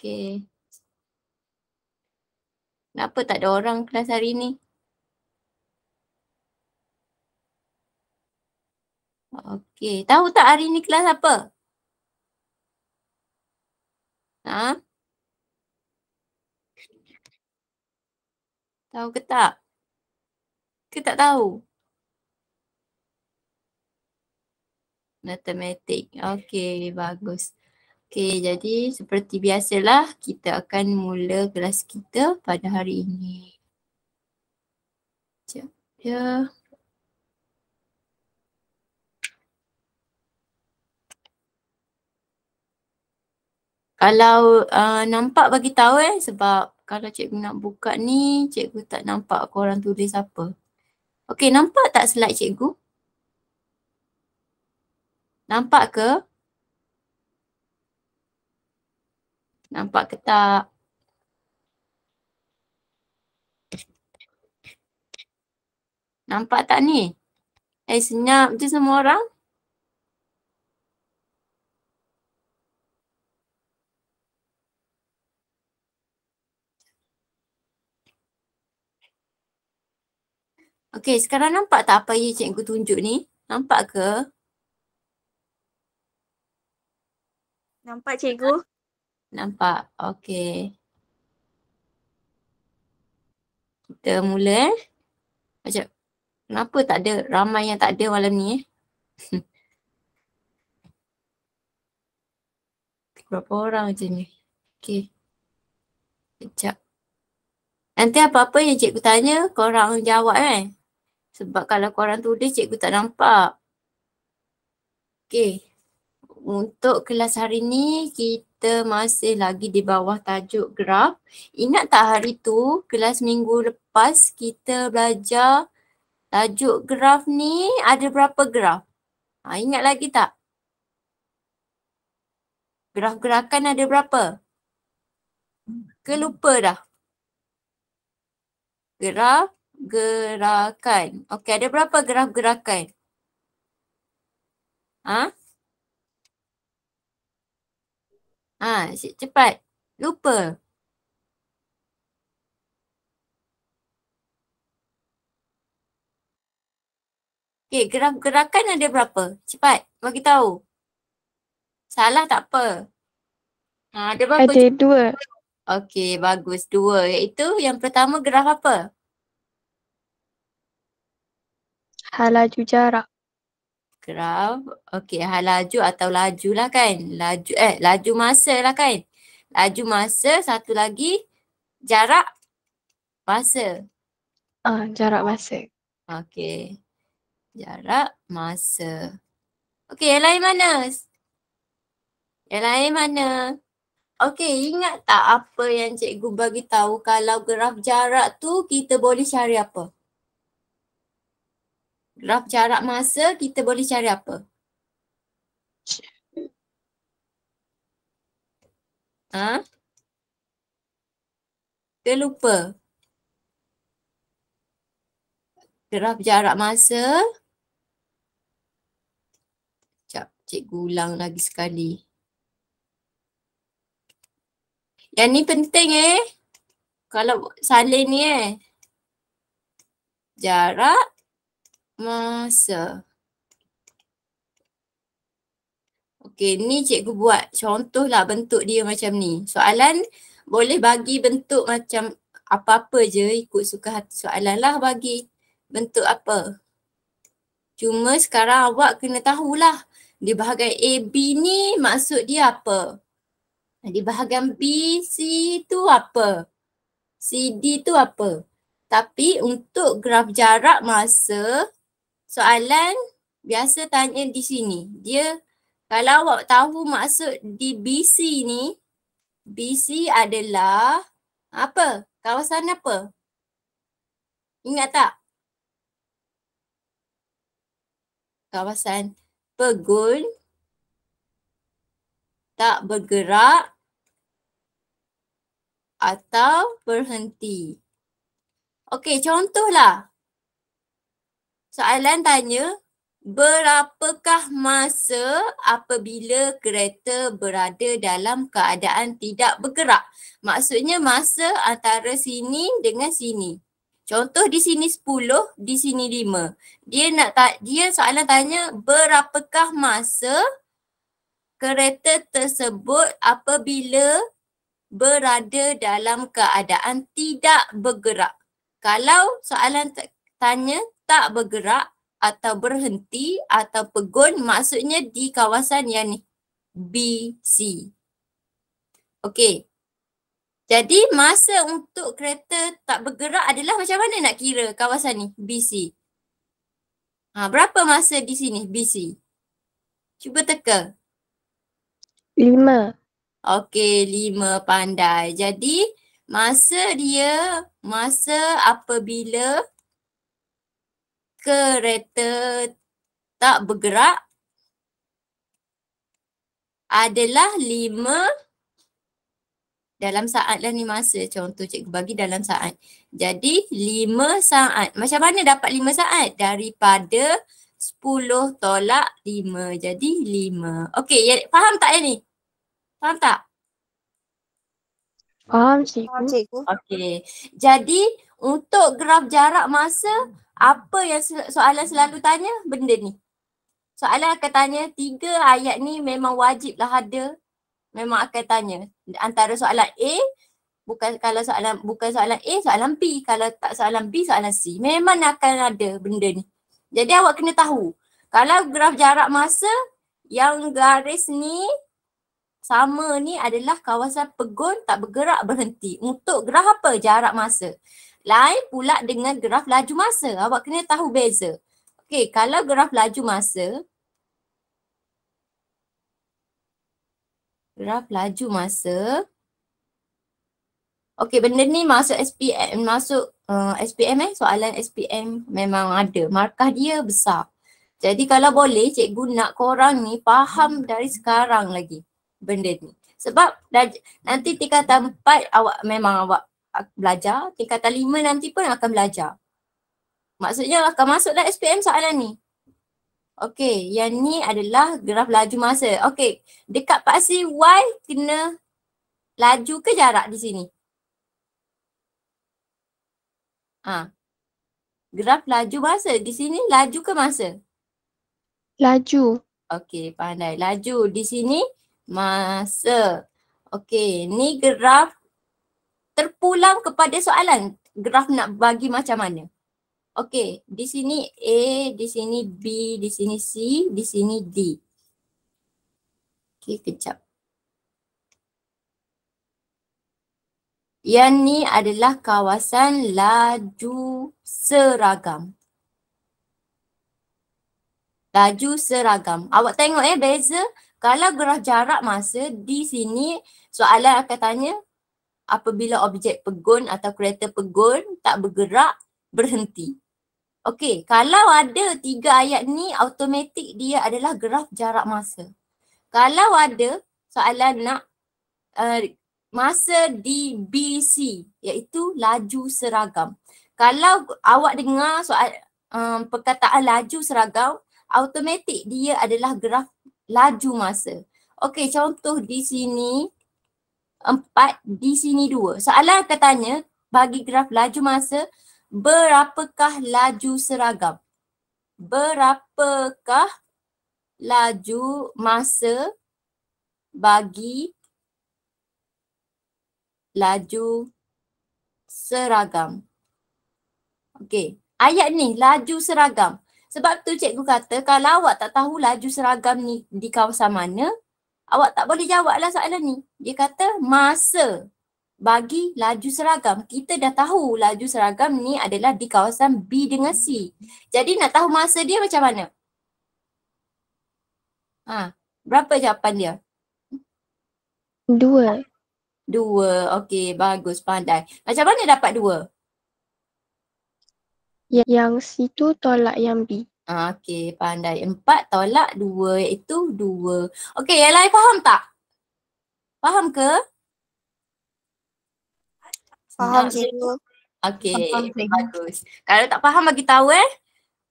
Okey. Kenapa tak ada orang kelas hari ni? Okey. Tahu tak hari ni kelas apa? Ha? Tahu ke tak? Ke tak tahu? Matematik. Okey, bagus. Okey, jadi seperti biasalah kita akan mula kelas kita pada hari ini. Sekejap ya. Kalau nampak bagi tahu sebab kalau cikgu nak buka ni, cikgu tak nampak korang tulis apa. Okey, nampak tak slide cikgu? Nampak ke? Nampak ke tak? Nampak tak ni? Senyap je semua orang. Okey, sekarang nampak tak apa yang cikgu tunjuk ni? Nampak ke? Nampak cikgu? Nampak. Okey. Kita mula Macam kenapa tak ada, ramai yang tak ada malam ni Berapa orang je ni? Okey. Sekejap. Nanti apa-apa yang cikgu tanya, korang jawab Sebab kalau korang tulis, cikgu tak nampak. Okey. Untuk kelas hari ni, kita masih lagi di bawah tajuk graf. Ingat tak hari tu, kelas minggu lepas, kita belajar tajuk graf ni ada berapa graf? Ingat lagi tak? Graf-gerakan ada berapa? Ke lupa dah? Graf gerakan. Okey, ada berapa graf gerakan? Cepat. Lupa. Okey, graf gerakan ada berapa? Cepat, bagi tahu. Salah tak apa. Ada berapa? Ada 2. Okey, bagus. 2. Iaitu yang pertama graf apa? Hal laju jarak. Graf, okey, hal laju atau laju lah kan? Laju masa lah kan? Laju masa, satu lagi jarak masa. Jarak masa. Okey. Jarak masa. Okey, yang lain mana? Yang lain mana? Okey, ingat tak apa yang cikgu bagi tahu kalau graf jarak tu kita boleh cari apa? Graf jarak masa kita boleh cari apa? Ke lupa? Graf jarak masa. Sekejap, cikgu ulang lagi sekali. Yang ni penting kalau salin ni Jarak masa. Okey, ni cikgu buat contohlah bentuk dia macam ni. Soalan boleh bagi bentuk macam apa-apa je ikut suka hati soalan lah bagi bentuk apa. Cuma sekarang awak kena tahulah di bahagian A, B ni maksud dia apa. Di bahagian B, C tu apa. C, D tu apa. Tapi untuk graf jarak masa, soalan biasa tanya di sini. Dia kalau awak tahu maksud di BC ni, BC adalah apa? Kawasan apa? Ingat tak? Kawasan pegun, tak bergerak atau berhenti. Okey, contohlah. Soalan tanya Berapakah masa apabila kereta berada dalam keadaan tidak bergerak? Maksudnya masa antara sini dengan sini. Contoh di sini 10, di sini 5. Dia soalan tanya berapakah masa kereta tersebut apabila berada dalam keadaan tidak bergerak. Kalau soalan tanya tak bergerak atau berhenti atau pegun, maksudnya di kawasan yang ni, B, C. Okey. Jadi masa untuk kereta tak bergerak adalah macam mana nak kira kawasan ni, B, C? Berapa masa di sini, B, C? Cuba teka. 5. Okey, 5, pandai. Jadi masa apabila kereta tak bergerak adalah 5 dalam saat lah ni masa. Contoh cikgu bagi dalam saat. Jadi 5 saat. Macam mana dapat 5 saat? Daripada 10 tolak 5. Jadi 5. Okey, faham tak yang ni? Faham tak? Faham cikgu. Okey. Jadi untuk graf jarak masa, apa yang soalan selalu tanya? Benda ni. Soalan akan tanya 3 ayat ni memang wajib lah ada. Memang akan tanya. Antara soalan A, bukan soalan A, soalan B. Kalau tak soalan B, soalan C. Memang akan ada benda ni. Jadi awak kena tahu. Kalau graf jarak masa, yang garis ni sama ni adalah kawasan pegun tak bergerak berhenti. Untuk graf apa? Jarak masa. Lain pula dengan graf laju masa. Awak kena tahu beza. Okey, kalau graf laju masa, okey, benda ni masuk SPM, soalan SPM memang ada. Markah dia besar. Jadi kalau boleh cikgu nak korang ni faham dari sekarang lagi benda ni. Sebab nanti tingkatan 4 awak belajar, tingkatan 5 nanti pun akan belajar. Maksudnya akan masuk dalam SPM soalan ni. Okey, yang ni adalah graf laju masa. Okey, dekat paksi Y kena laju ke jarak di sini? Graf laju masa. Di sini laju ke masa? Laju. Okey, pandai. Laju. Di sini masa. Okey, ni graf terpulang kepada soalan. Graf nak bagi macam mana? Okey, di sini A, di sini B, di sini C, di sini D. Okey, kejap. Yang ni adalah kawasan laju seragam. Laju seragam. Awak tengok beza. Kalau graf jarak masa, di sini soalan akan tanya apabila objek pegun atau kereta pegun tak bergerak, berhenti. Okey, kalau ada 3 ayat ni, automatik dia adalah graf jarak masa. Kalau ada soalan nak masa di BC, iaitu laju seragam. Kalau awak dengar soal perkataan laju seragam, automatik dia adalah graf laju masa. Okey, contoh di sini 4, di sini 2. Soalan akan tanya bagi graf laju masa, berapakah laju seragam? Berapakah laju masa bagi laju seragam? Okey, ayat ni laju seragam. Sebab tu cikgu kata kalau awak tak tahu laju seragam ni di kawasan mana, awak tak boleh jawablah soalan ni. Dia kata masa bagi laju seragam. Kita dah tahu laju seragam ni adalah di kawasan B dengan C. Jadi nak tahu masa dia macam mana? Berapa jawapan dia? 2. 2. Okey, bagus, pandai. Macam mana dapat 2? Yang situ tolak yang B. Okey, pandai. 4 tolak 2 iaitu 2. Okey, yang lain faham tak? Faham ke? Faham cikgu. Okey, bagus. Kalau tak faham bagi tahu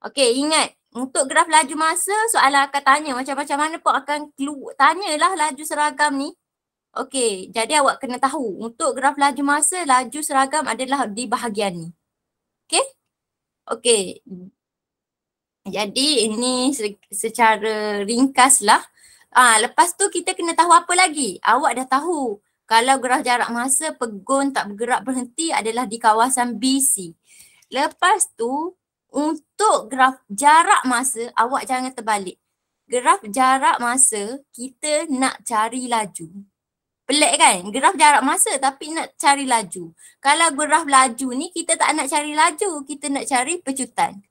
Okey, ingat untuk graf laju masa, soalan akan tanya macam mana pun akan tanyalah laju seragam ni. Okey, jadi awak kena tahu untuk graf laju masa, laju seragam adalah di bahagian ni. Okey? Okey. Jadi ini secara ringkaslah. Lepas tu kita kena tahu apa lagi? Awak dah tahu kalau graf jarak masa pegun tak bergerak berhenti adalah di kawasan BC. Lepas tu untuk graf jarak masa awak jangan terbalik. Graf jarak masa kita nak cari laju. Pelik kan? Graf jarak masa tapi nak cari laju. Kalau graf laju ni kita tak nak cari laju, kita nak cari pecutan.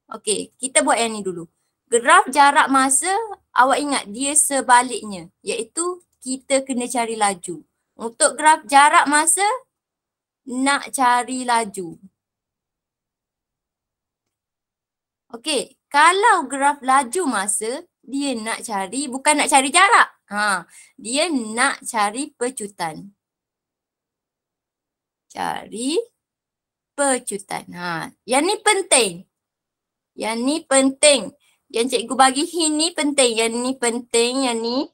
Okey, kita buat yang ni dulu. Graf jarak masa, awak ingat dia sebaliknya, iaitu kita kena cari laju. Untuk graf jarak masa, nak cari laju. Okey, kalau graf laju masa, dia nak cari, bukan nak cari jarak. Dia nak cari pecutan. Cari pecutan. Yang ni penting. Yang ni penting. Yang cikgu bagi hint ni penting. Yang ni penting, yang ni.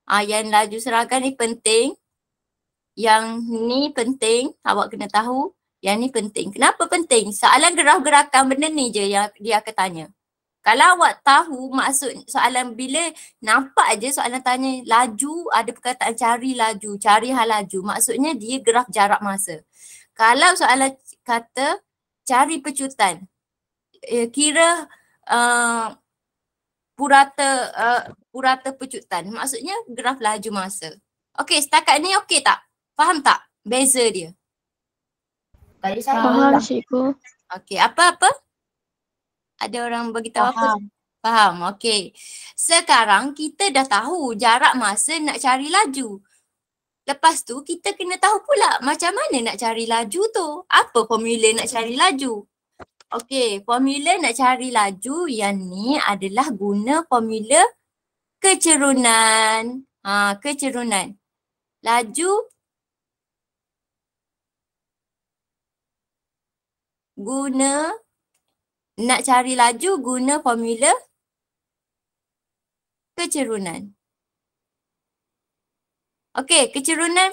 Yang laju seragam ni penting. Yang ni penting. Awak kena tahu. Yang ni penting. Kenapa penting? Soalan gerah-gerakan benda ni je yang dia akan tanya. Kalau awak tahu maksud soalan bila nampak aje soalan tanya laju, ada perkataan cari laju, cari hal laju. Maksudnya dia graf jarak masa. Kalau soalan kata cari pecutan, kira purata pecutan. Maksudnya graf laju masa. Okey, setakat ni okey tak? Faham tak beza dia? Tadi saya Faham ulang. cikgu. Okey, apa-apa? Ada orang beritahu apa? Faham, okey. Sekarang kita dah tahu jarak masa nak cari laju. Lepas tu kita kena tahu pula macam mana nak cari laju tu. Apa formula nak cari laju? Okey, formula nak cari laju yang ni adalah guna formula kecerunan. Kecerunan. Laju guna, nak cari laju guna formula kecerunan. Okey, kecerunan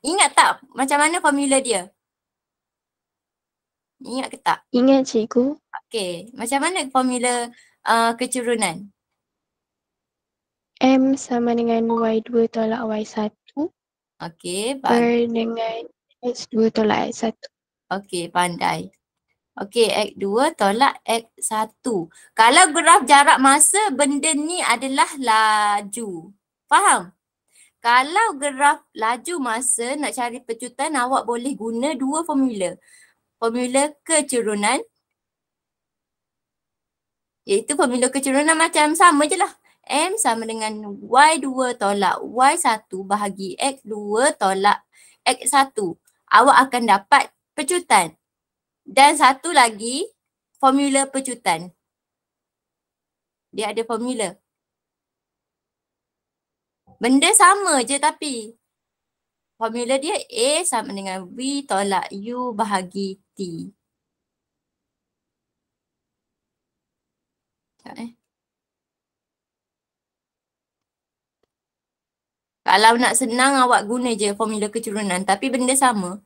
ingat tak macam mana formula dia? Ingat ke tak? Ingat cikgu. Okey, macam mana formula kecerunan? M sama dengan Y2 tolak Y1 Okey, per dengan X2 tolak X1. okey, pandai. Okey, X2 tolak X1. Kalau graf jarak masa, benda ni adalah laju. Faham? Kalau graf laju masa nak cari pecutan, awak boleh guna dua formula. Formula kecerunan, iaitu formula kecerunan macam sama je lah. M sama dengan Y2 tolak Y1 bahagi X2 tolak X1. Awak akan dapat pecutan. Dan satu lagi, formula pecutan. Dia ada formula. Benda sama je tapi. Formula dia A sama dengan V tolak U bahagi T. Sekejap Kalau nak senang awak guna je formula kecerunan tapi benda sama.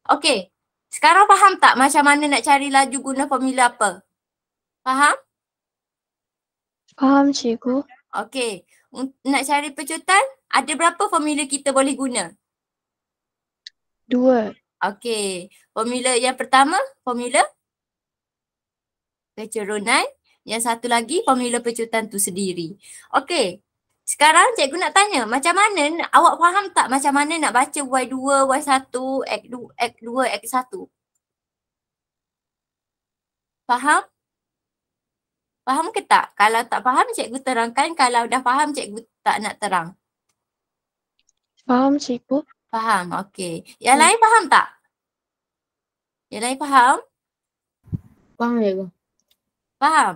Okey. Sekarang faham tak macam mana nak cari laju guna formula apa? Faham? Faham cikgu. Okey. Nak cari pecutan, ada berapa formula kita boleh guna? 2. Okey. Formula yang pertama, formula kecerunan. Yang satu lagi, formula pecutan tu sendiri. Okey. Sekarang cikgu nak tanya, macam mana, awak faham tak macam mana nak baca Y2, Y1, X2, X1? Faham? Faham ke tak? Kalau tak faham, cikgu terangkan. Kalau dah faham, cikgu tak nak terang. Faham cikgu. Faham, okey. Yang lain faham tak? Yang lain faham? Faham cikgu. Faham?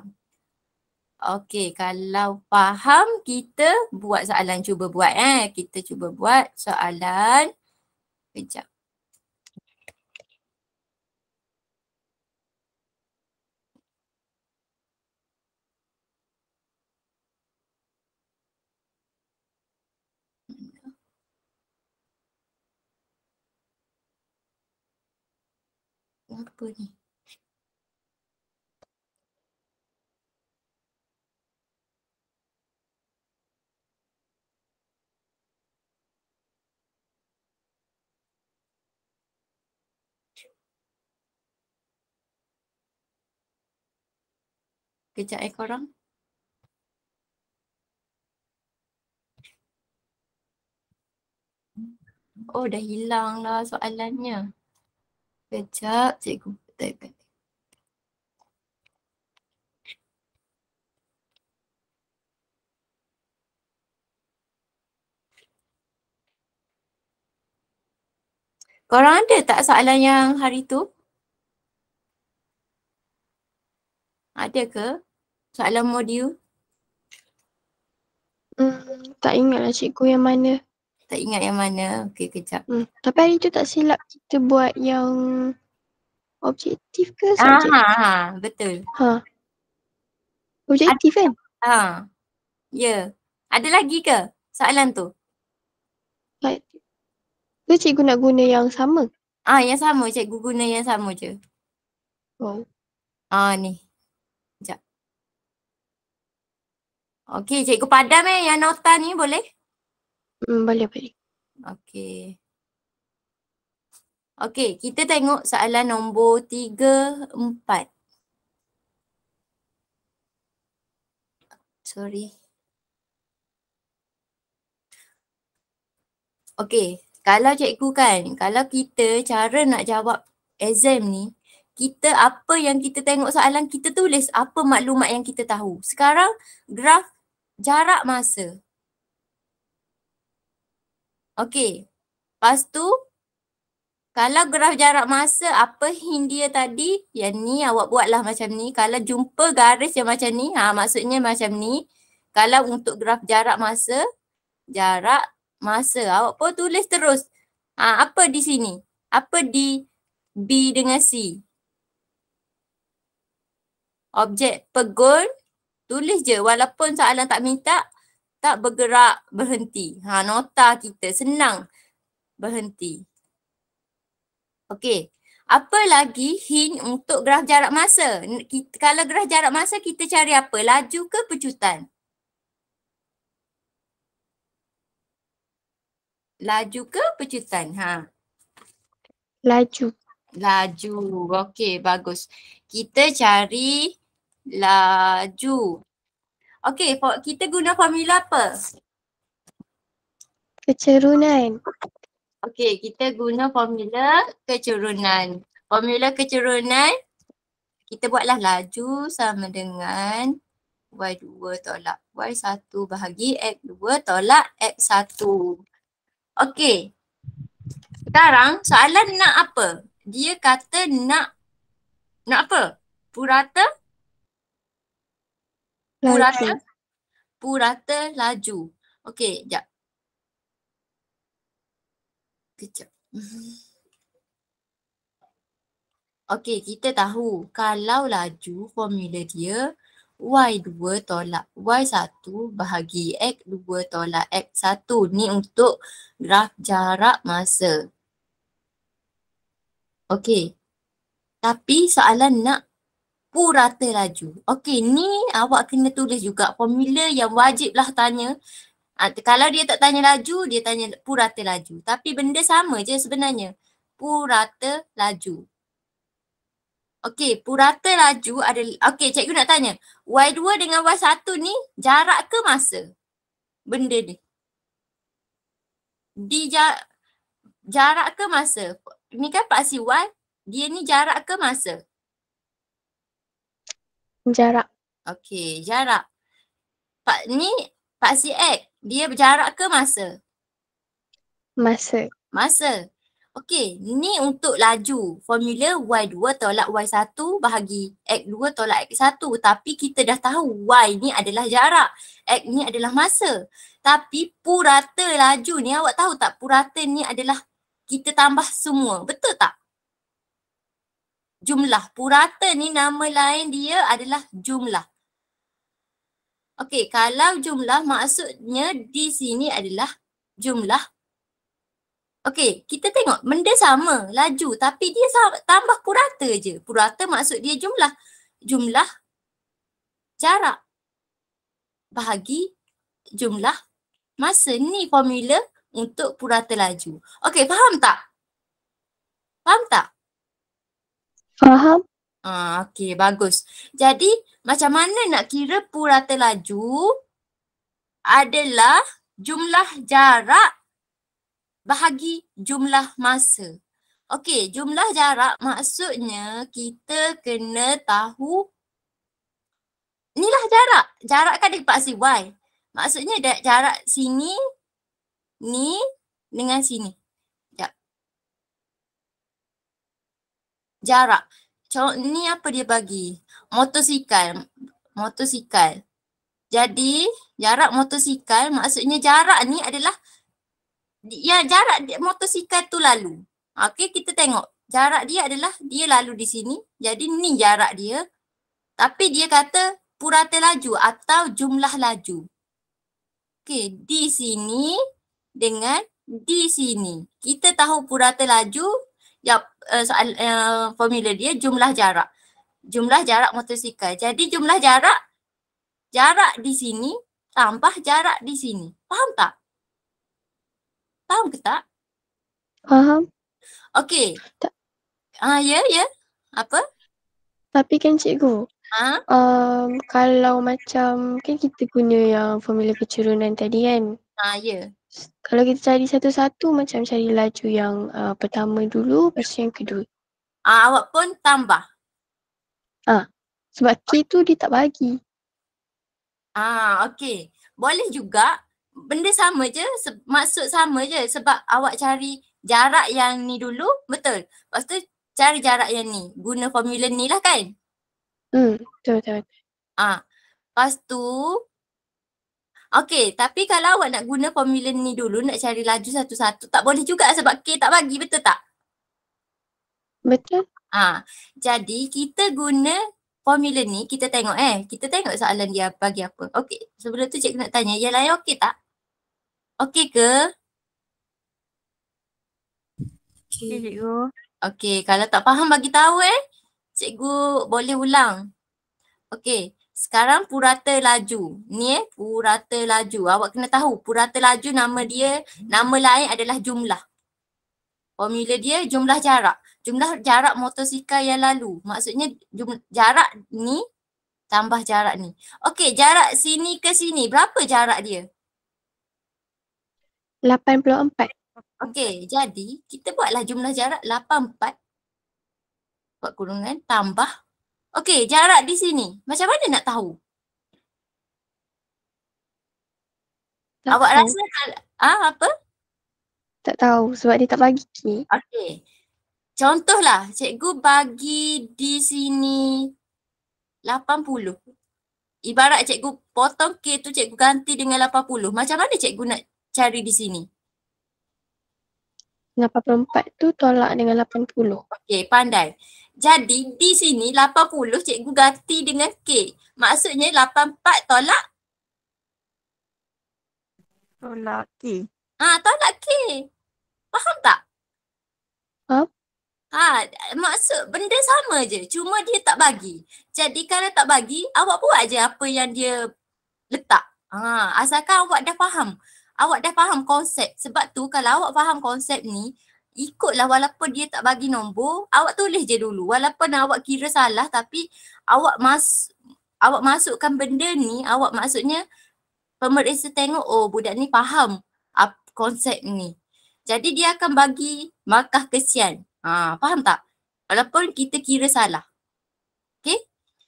Okey, kalau faham kita buat soalan. Cuba buat Kita cuba buat soalan. Kejap. Apa ni? Kejap korang. Oh, dah hilang lah soalannya. Kejap, cikgu type. Korang ada tak soalan yang hari tu? Ada ke? Soalan modul? Tak ingat lah cikgu yang mana. Tak ingat yang mana. Okey, kejap. Tapi hari tu tak silap kita buat yang objektif ke subjektif? Betul. Objektif kan? Ya. Ada lagi ke soalan tu? Ke cikgu nak guna yang sama? Yang sama. Cikgu guna yang sama je. Oh. Ni. Sekejap. Okey, cikgu padam yang nota ni boleh? Boleh. Okey. Okey, kita tengok soalan nombor 3, 4. Sorry. Okey, kalau cikgu kan, kalau kita cara nak jawab exam ni, kita apa yang kita tengok soalan, kita tulis apa maklumat yang kita tahu. Sekarang graf jarak masa. Okey, lepas tu kalau graf jarak masa, apa hint dia tadi? Yang ni awak buatlah macam ni. Kalau jumpa garis yang macam ni, maksudnya macam ni. Kalau untuk graf jarak masa, awak pun tulis terus. Apa di sini? Apa di B dengan C? Objek pegun, tulis je walaupun soalan tak minta, tak bergerak, berhenti. Nota kita senang berhenti. Okey. Apa lagi hint untuk graf jarak masa? Kalau graf jarak masa kita cari apa? Laju ke pecutan? Laju ke pecutan? Laju. Okey, bagus. Kita cari laju. Okey, kita guna formula apa? Kecerunan. Okey, kita guna formula kecerunan. Formula kecerunan, kita buatlah laju sama dengan Y2 tolak Y1 bahagi X2 tolak X1. Okey. Sekarang soalan nak apa? Dia kata nak apa? Purata laju. Okey, kejap. Okey, kita tahu kalau laju formula dia Y2 tolak Y1 bahagi X2 tolak X1. Ni untuk graf jarak masa. Okey. Tapi soalan nak purata laju. Okey, ni awak kena tulis juga formula yang wajiblah tanya. Kalau dia tak tanya laju, dia tanya purata laju. Tapi benda sama je sebenarnya. Purata laju. Okey, purata laju adalah, okey, cikgu nak tanya. Y2 dengan Y1 ni jarak ke masa? Benda ni. Jarak ke masa? Ni kan paksi Y, dia ni jarak ke masa? Jarak. Okey, jarak. Ni paksi X, dia berjarak ke masa? Masa. Okey, ni untuk laju. Formula Y2 tolak Y1 bahagi X2 tolak X1. Tapi kita dah tahu Y ni adalah jarak. X ni adalah masa. Tapi purata laju ni awak tahu tak? Purata ni adalah kita tambah semua. Betul tak? Jumlah. Purata ni nama lain dia adalah jumlah. Okey, kalau jumlah maksudnya di sini adalah jumlah. Okey, kita tengok benda sama laju tapi dia tambah purata je. Purata maksud dia jumlah jarak bahagi jumlah masa. Ni formula untuk purata laju. Okey, faham tak? Faham tak? Faham? Okey, bagus. Jadi macam mana nak kira purata laju adalah jumlah jarak bahagi jumlah masa. Okey, jumlah jarak maksudnya kita kena tahu inilah jarak. Jarak kan dipaksa Y. Maksudnya jarak sini ni dengan sini. Sekejap. Jarak. Ni apa dia bagi? Motosikal. Jadi jarak motosikal maksudnya jarak ni adalah jarak motosikal tu lalu. Okey, kita tengok. Jarak dia adalah dia lalu di sini. Jadi ni jarak dia. Tapi dia kata purata laju atau jumlah laju. Okey, di sini dengan di sini. Kita tahu purata laju, formula dia jumlah jarak. Jumlah jarak motosikal. Jadi jumlah jarak di sini tambah jarak di sini. Faham tak? Faham ke tak? Faham. Okey. Ya. Apa? Tapi kan cikgu, kalau macam kan kita guna yang formula kecurunan tadi kan. Ya. Kalau kita cari satu-satu macam cari laju yang pertama dulu, lepas tu yang kedua. Awak pun tambah. Sebab K tu dia tak bagi. Okey. Boleh juga. Benda sama je, maksud sama je sebab awak cari jarak yang ni dulu, betul. Lepas tu cari jarak yang ni. Guna formula ni lah kan? Betul. Lepas tu, okey, tapi kalau awak nak guna formula ni dulu, nak cari laju satu-satu, tak boleh juga sebab K tak bagi, betul tak? Betul. Jadi kita guna formula ni, kita tengok kita tengok soalan dia bagi apa. Okey, sebelum tu cikgu nak tanya, yang lain okey tak? Okey ke? Okey, cikgu. Okey, kalau tak faham bagi tahu cikgu boleh ulang. Okey, sekarang purata laju. Ni purata laju. Awak kena tahu purata laju nama lain adalah jumlah. Formula dia jumlah jarak. Jumlah jarak motosikal yang lalu. Maksudnya jarak ni tambah jarak ni. Okey, jarak sini ke sini. Berapa jarak dia? 84. Okey, jadi kita buatlah jumlah jarak 84. Buat kurungan, tambah. Okey, jarak di sini. Macam mana nak tahu? Awak rasa apa? Tak tahu sebab dia tak bagi K. Okey. Contohlah, cikgu bagi di sini 80. Ibarat cikgu potong K tu cikgu ganti dengan 80. Macam mana cikgu nak cari di sini? 84 tu tolak dengan 80. Okey, pandai. Jadi di sini 80 cikgu ganti dengan K. Maksudnya 84 tolak? Tolak K. Tolak K. Faham tak? Faham. Maksud benda sama je. Cuma dia tak bagi. Jadi kalau tak bagi, awak buat je apa yang dia letak. Asalkan awak dah faham. Awak dah faham konsep. Sebab tu kalau awak faham konsep ni, ikutlah walaupun dia tak bagi nombor, awak tulis je dulu. Walaupun awak kira salah tapi awak masukkan benda ni, awak maksudnya pemeriksa tengok, oh budak ni faham konsep ni. Jadi dia akan bagi markah kesian. Faham tak? Walaupun kita kira salah. Okay?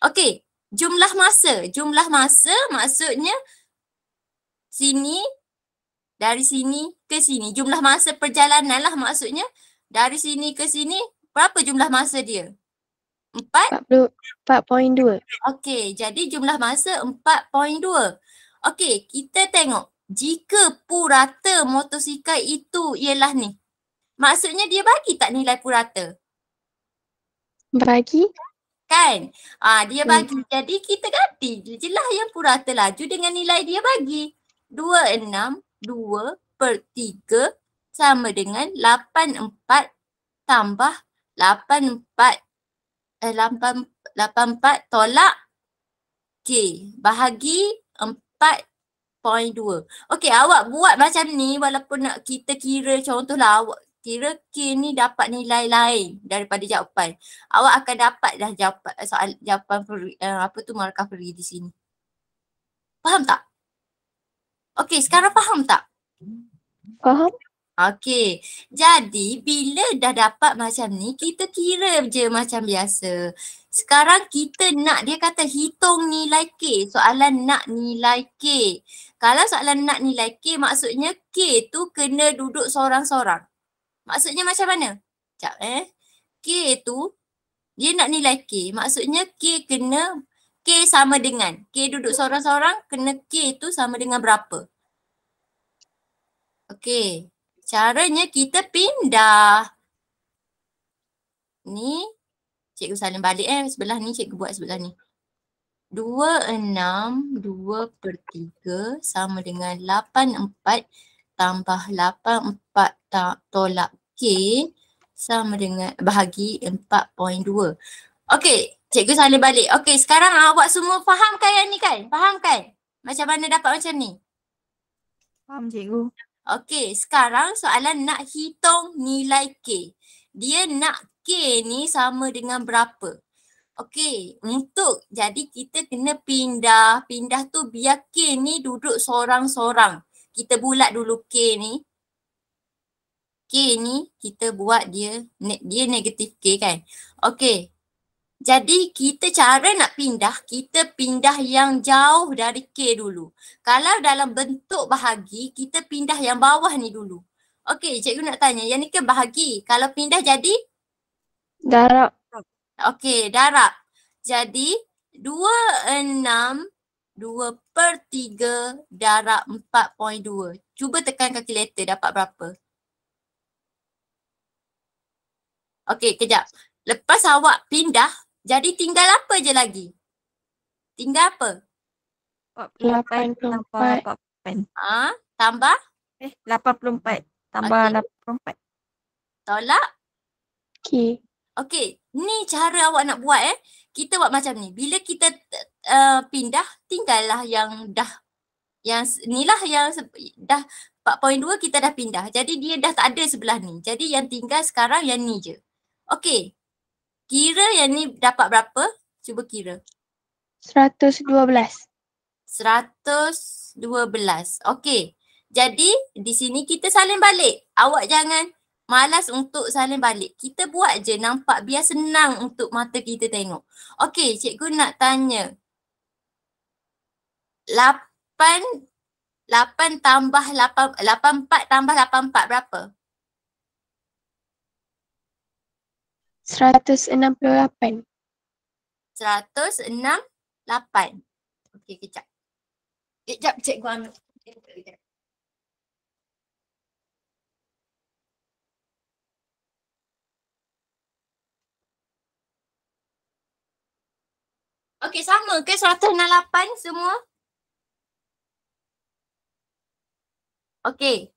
Okay. Jumlah masa. Jumlah masa maksudnya sini, dari sini ke sini. Jumlah masa perjalanan lah maksudnya. Dari sini ke sini, berapa jumlah masa dia? 4.2. Okey, jadi jumlah masa 4.2. Okey, kita tengok. Jika purata motosikal itu ialah ni. Maksudnya dia bagi tak nilai purata? Bagi. Kan? Dia bagi. Jadi kita ganti je lah yang purata laju dengan nilai dia bagi. 262/3 sama dengan 84 tambah 84 tolak K bahagi 4.2. Okey, awak buat macam ni walaupun nak kita kira contohlah awak kira K ni dapat nilai lain daripada jawapan. Awak akan dapat dah jawapan markah peri di sini. Faham tak? Okey, sekarang faham tak? Faham? Okey, jadi bila dah dapat macam ni, kita kira je macam biasa. Sekarang kita nak, dia kata hitung nilai K, soalan nak nilai K. Kalau soalan nak nilai K, maksudnya K tu kena duduk sorang-sorang. Maksudnya macam mana? Sekejap K tu, dia nak nilai K, maksudnya K sama dengan, K duduk sorang-sorang, kena K tu sama dengan berapa? Okey. Caranya kita pindah. Ni cikgu salin balik sebelah ni, cikgu buat sebelah ni. 26, 2/3 sama dengan 84 tambah 84 tolak K sama dengan bahagi 4.2. Okey, cikgu salin balik. Okey, sekarang awak semua faham kan yang ni kan? Faham kan? Macam mana dapat macam ni? Faham cikgu. Okey, sekarang soalan nak hitung nilai K. Dia nak K ni sama dengan berapa? Okey, jadi kita kena pindah. Pindah tu biar K ni duduk sorang-sorang. Kita bulat dulu K ni. K ni kita buat dia negatif K kan? Okey. Jadi kita cara nak pindah, kita pindah yang jauh dari K dulu. Kalau dalam bentuk bahagi, kita pindah yang bawah ni dulu. Okey, cikgu nak tanya, yang ni ke bahagi? Kalau pindah jadi? Darab. Okey, darab. Jadi 26, 2/3 darab 4.2. Cuba tekan kalkulator dapat berapa? Okey, kejap. Lepas awak pindah, jadi tinggal apa je lagi? Tinggal apa? 84 tambah? 84 tambah 84. Tolak? K. Okey, ni cara awak nak buat Kita buat macam ni. Bila kita pindah, tinggallah yang dah, yang ni lah yang dah 4.2 kita dah pindah. Jadi dia dah tak ada sebelah ni. Jadi yang tinggal sekarang yang ni je. Okey. Kira yang ni dapat berapa? Cuba kira. 112. 112. Okey. Jadi di sini kita salin balik. Awak jangan malas untuk salin balik. Kita buat je nampak biar senang untuk mata kita tengok. Okey, cikgu nak tanya. 84 tambah 84 berapa? 168. 168. Okey, kejap. Kejap cikgu ambil. Kejap. Okey, sama ke 168 semua? Okey.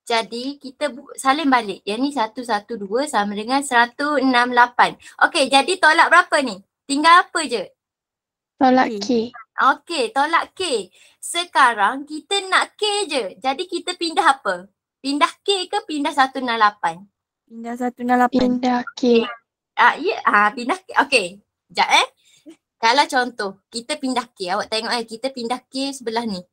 Jadi kita salin balik. Yang ni 112 sama dengan 168. Okey, jadi tolak berapa ni? Tinggal apa je? Tolak K. Okey, tolak K. Sekarang kita nak K je. Jadi kita pindah apa? Pindah K ke pindah 168? Pindah 168. Pindah K. Pindah K. Okey. Sekejap Kalau contoh, kita pindah K. Awak tengok kita pindah K sebelah ni.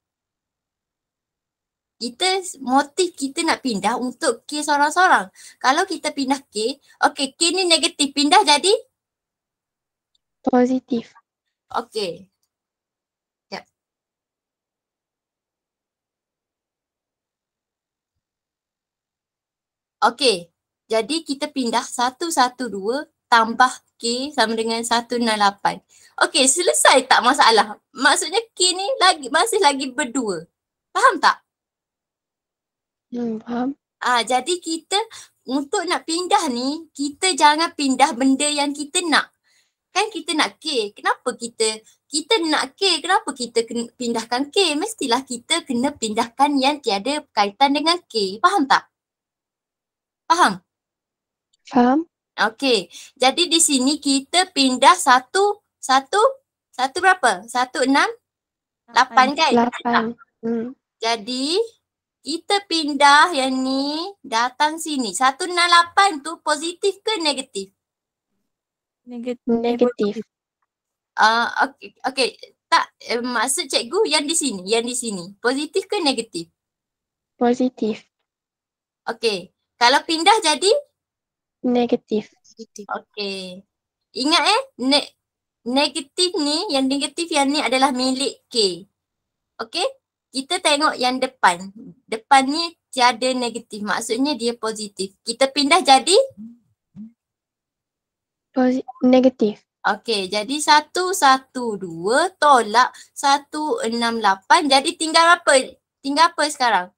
Motif kita nak pindah untuk K sorang-sorang. Kalau kita pindah K, okey, K ni negatif. Pindah jadi? Positif. Okey. Sekejap. Okey. Jadi kita pindah 112 tambah K sama dengan 168. Okey, selesai tak masalah? Maksudnya K ni masih lagi berdua. Faham tak? Faham. Jadi kita untuk nak pindah ni, kita jangan pindah benda yang kita nak. Kan kita nak K. Kenapa kita nak K? Kenapa kita kena pindahkan K? Mestilah kita kena pindahkan yang tiada kaitan dengan K. Faham tak? Faham? Faham? Okey. Jadi di sini kita pindah satu berapa? 168 kan? 8. Jadi kita pindah yang ni datang sini. 168 tu positif ke negatif? Negatif. Okey. Tak, maksud cikgu yang di sini. Positif ke negatif? Positif. Okey. Kalau pindah jadi? Negatif. Okey. Ingat negatif ni yang ni adalah milik K. Okey? Kita tengok yang depan. Depan ni tiada negatif. Maksudnya dia positif. Kita pindah jadi? Negatif. Okey, jadi 112 tolak 168. Jadi tinggal apa? Tinggal apa sekarang?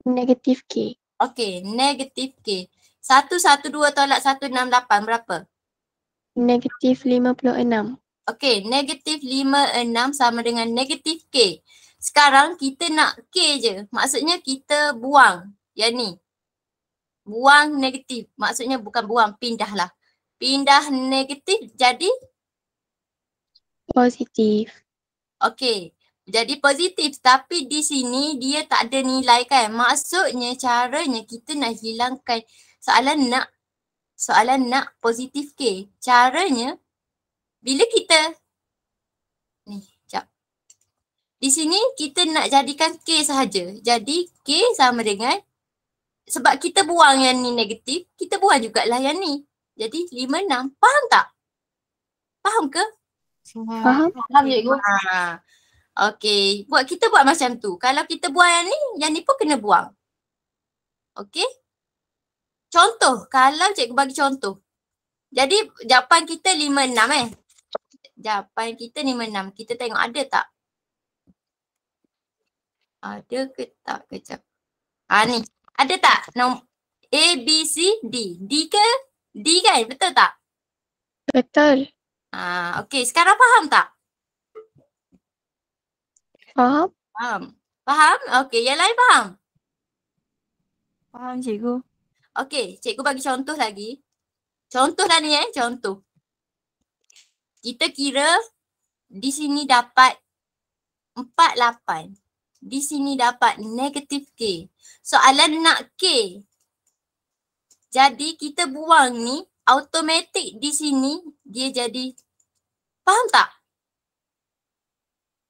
Negatif K. Okey, negatif K. 112 tolak 168 berapa? Negatif 56. Okey, negatif 56 sama dengan negatif K. Sekarang kita nak K je. Maksudnya kita buang yang ni. Buang negatif. Maksudnya bukan buang, pindah lah. Pindah negatif jadi? Positif. Okey. Jadi positif tapi di sini dia tak ada nilai kan. Maksudnya caranya kita nak hilangkan soalan nak positif K. Caranya bila kita ni, sekejap. Di sini kita nak jadikan K sahaja. Jadi K sama dengan sebab kita buang yang ni negatif, kita buang jugalah yang ni. Jadi 56. Faham tak? Faham ke? Faham? Faham cikgu. Okey, kita buat macam tu. Kalau kita buang yang ni pun kena buang. Okey? Contoh, kalau cikgu bagi contoh. Jadi jawapan kita 56 Jawapan kita 56. Kita tengok ada tak? Ada ke tak? Kejap. Ni. Ada tak? A, B, C, D. D ke? D kan? Betul tak? Betul. Okey. Sekarang faham tak? Faham? Faham? Okey. Yang lain faham? Faham cikgu. Okey. Cikgu bagi contoh lagi. Contoh lah ni contoh. Kita kira di sini dapat 48. Di sini dapat negatif K. Soalan nak K. Jadi kita buang ni automatik di sini dia jadi. Faham tak?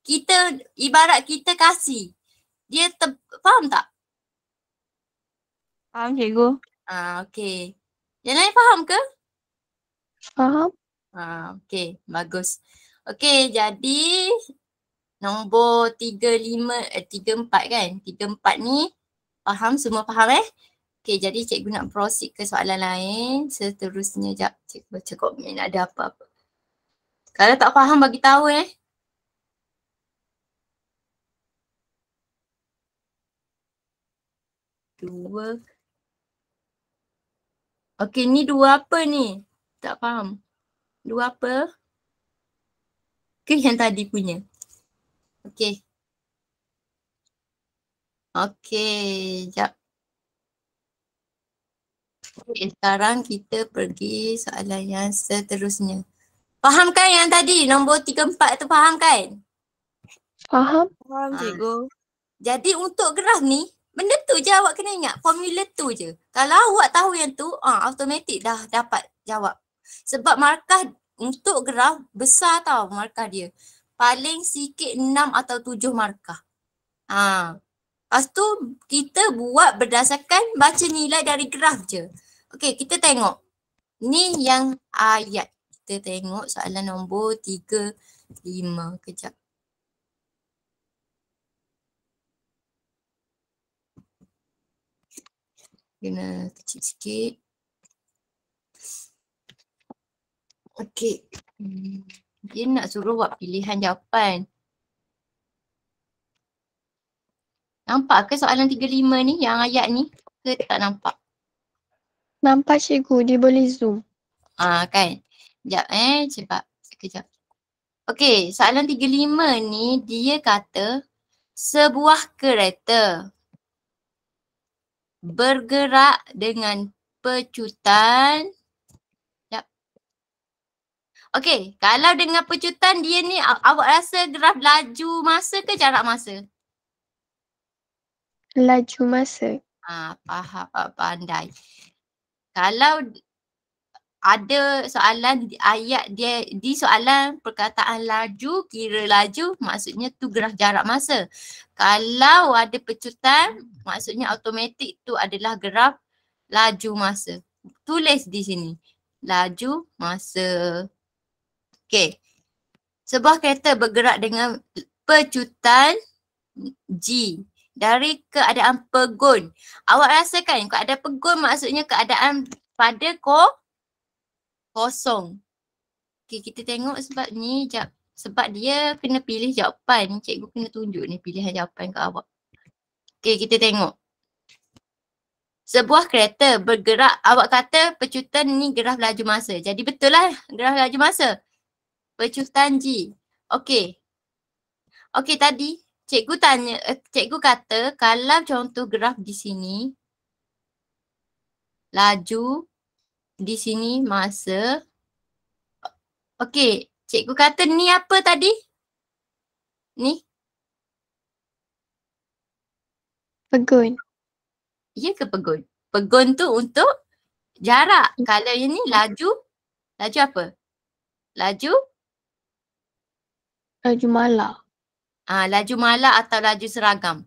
Kita ibarat kita kasih. Faham tak? Faham cikgu. Okey. Yang lain faham ke? Faham? Okey, bagus. Okey, jadi nombor 34 kan? 34 ni faham? Semua faham Okey, jadi cikgu nak proceed ke soalan lain. Seterusnya jap cikgu baca komen ada apa-apa. Kalau tak faham bagi tahu 2. Okey, ni 2 apa ni? Tak faham. 2 apa? Ke yang tadi punya? Okey. Okey, jap. Okay, sekarang kita pergi soalan yang seterusnya. Faham kan yang tadi? Nombor 34 tu faham kan? Faham? Faham cikgu. Jadi untuk graf ni, benda tu je awak kena ingat. Formula tu je. Kalau awak tahu yang tu, automatik dah dapat jawab. Sebab markah untuk graf besar tau markah dia. Paling sikit 6 atau 7 markah. Lepas tu kita buat berdasarkan baca nilai dari graf je. Okey, kita tengok. Ni yang ayat. Kita tengok soalan nombor 35. Kejap. Kena kecil sikit. Okey. Dia nak suruh buat pilihan jawapan. Nampak ke soalan 35 ni yang ayat ni? Ke tak nampak? Nampak cikgu, dia boleh zoom. Kan. Sekejap cepat. Sekejap. Okey, soalan 35 ni dia kata sebuah kereta bergerak dengan pecutan. Sekejap. Okey, kalau dengan pecutan dia ni awak rasa graf laju masa ke jarak masa? Laju masa. Faham, pandai. Kalau ada soalan ayat dia di soalan perkataan laju, kira laju maksudnya tu graf jarak masa. Kalau ada pecutan maksudnya automatik tu adalah graf laju masa. Tulis di sini. Laju masa. Okey. Sebuah kereta bergerak dengan pecutan G dari keadaan pegun. Awak rasakan keadaan pegun maksudnya keadaan pada kosong. Okay, kita tengok sebab ni sebab dia kena pilih jawapan. Cikgu kena tunjuk ni pilihan jawapan kat awak. Okay, kita tengok. Sebuah kereta bergerak, awak kata pecutan ni graf laju masa. Jadi betul lah graf laju masa. Pecutan G. Okay. Okay, tadi cikgu tanya, cikgu kata kalau contoh graf di sini, laju, di sini masa. Okay, cikgu kata ni apa tadi? Ni? Pegun. Ya ke pegun? Pegun tu untuk jarak. Kalau yang ni laju, laju apa? Laju? Laju mala. Laju mala atau laju seragam.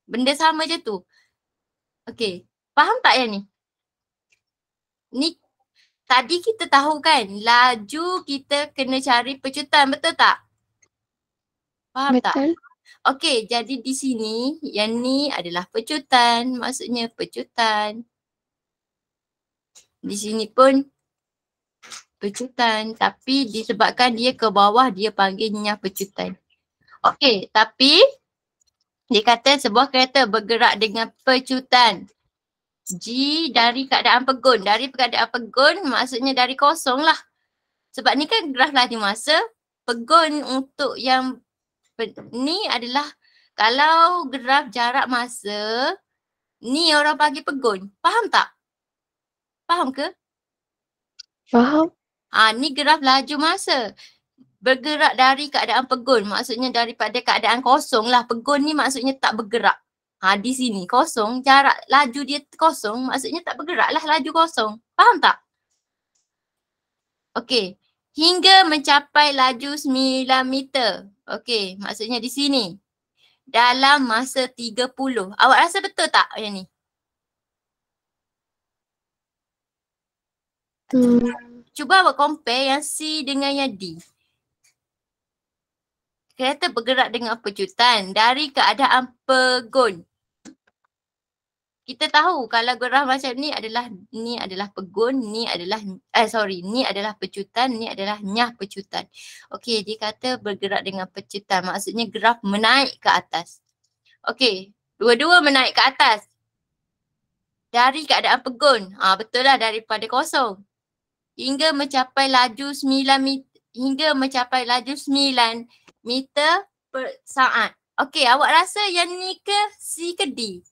Benda sama je tu. Okay, faham tak yang ni? Ni tadi kita tahu kan, laju kita kena cari pecutan, betul tak? Faham tak? Betul. Okey, jadi di sini yang ni adalah pecutan, maksudnya pecutan. Di sini pun pecutan, tapi disebabkan dia ke bawah dia panggilnya pecutan. Okey, tapi dia kata sebuah kereta bergerak dengan pecutan G dari keadaan pegun. Dari keadaan pegun maksudnya dari kosong lah. Sebab ni kan graf laju masa, pegun untuk yang ni adalah kalau graf jarak masa, ni orang panggil pegun. Faham tak? Faham ke? Faham. Ni graf laju masa. Bergerak dari keadaan pegun. Maksudnya daripada keadaan kosong lah. Pegun ni maksudnya tak bergerak. Di sini kosong, jarak laju dia kosong, maksudnya tak bergerak lah laju kosong. Faham tak? Okey. Hingga mencapai laju 9 meter. Okey, maksudnya di sini. Dalam masa 30. Awak rasa betul tak yang ni? Cuba awak compare yang C dengan yang D. Kereta bergerak dengan pecutan dari keadaan pegun. Kita tahu kalau graf macam ni adalah pegun, ni adalah ni adalah pecutan, ni adalah nyah pecutan. Okey, dia kata bergerak dengan pecutan, maksudnya graf menaik ke atas. Okey, dua-dua menaik ke atas. Dari keadaan pegun. Betul lah daripada kosong. Hingga mencapai laju 9 meter per saat. Okey, awak rasa yang ni ke C ke D?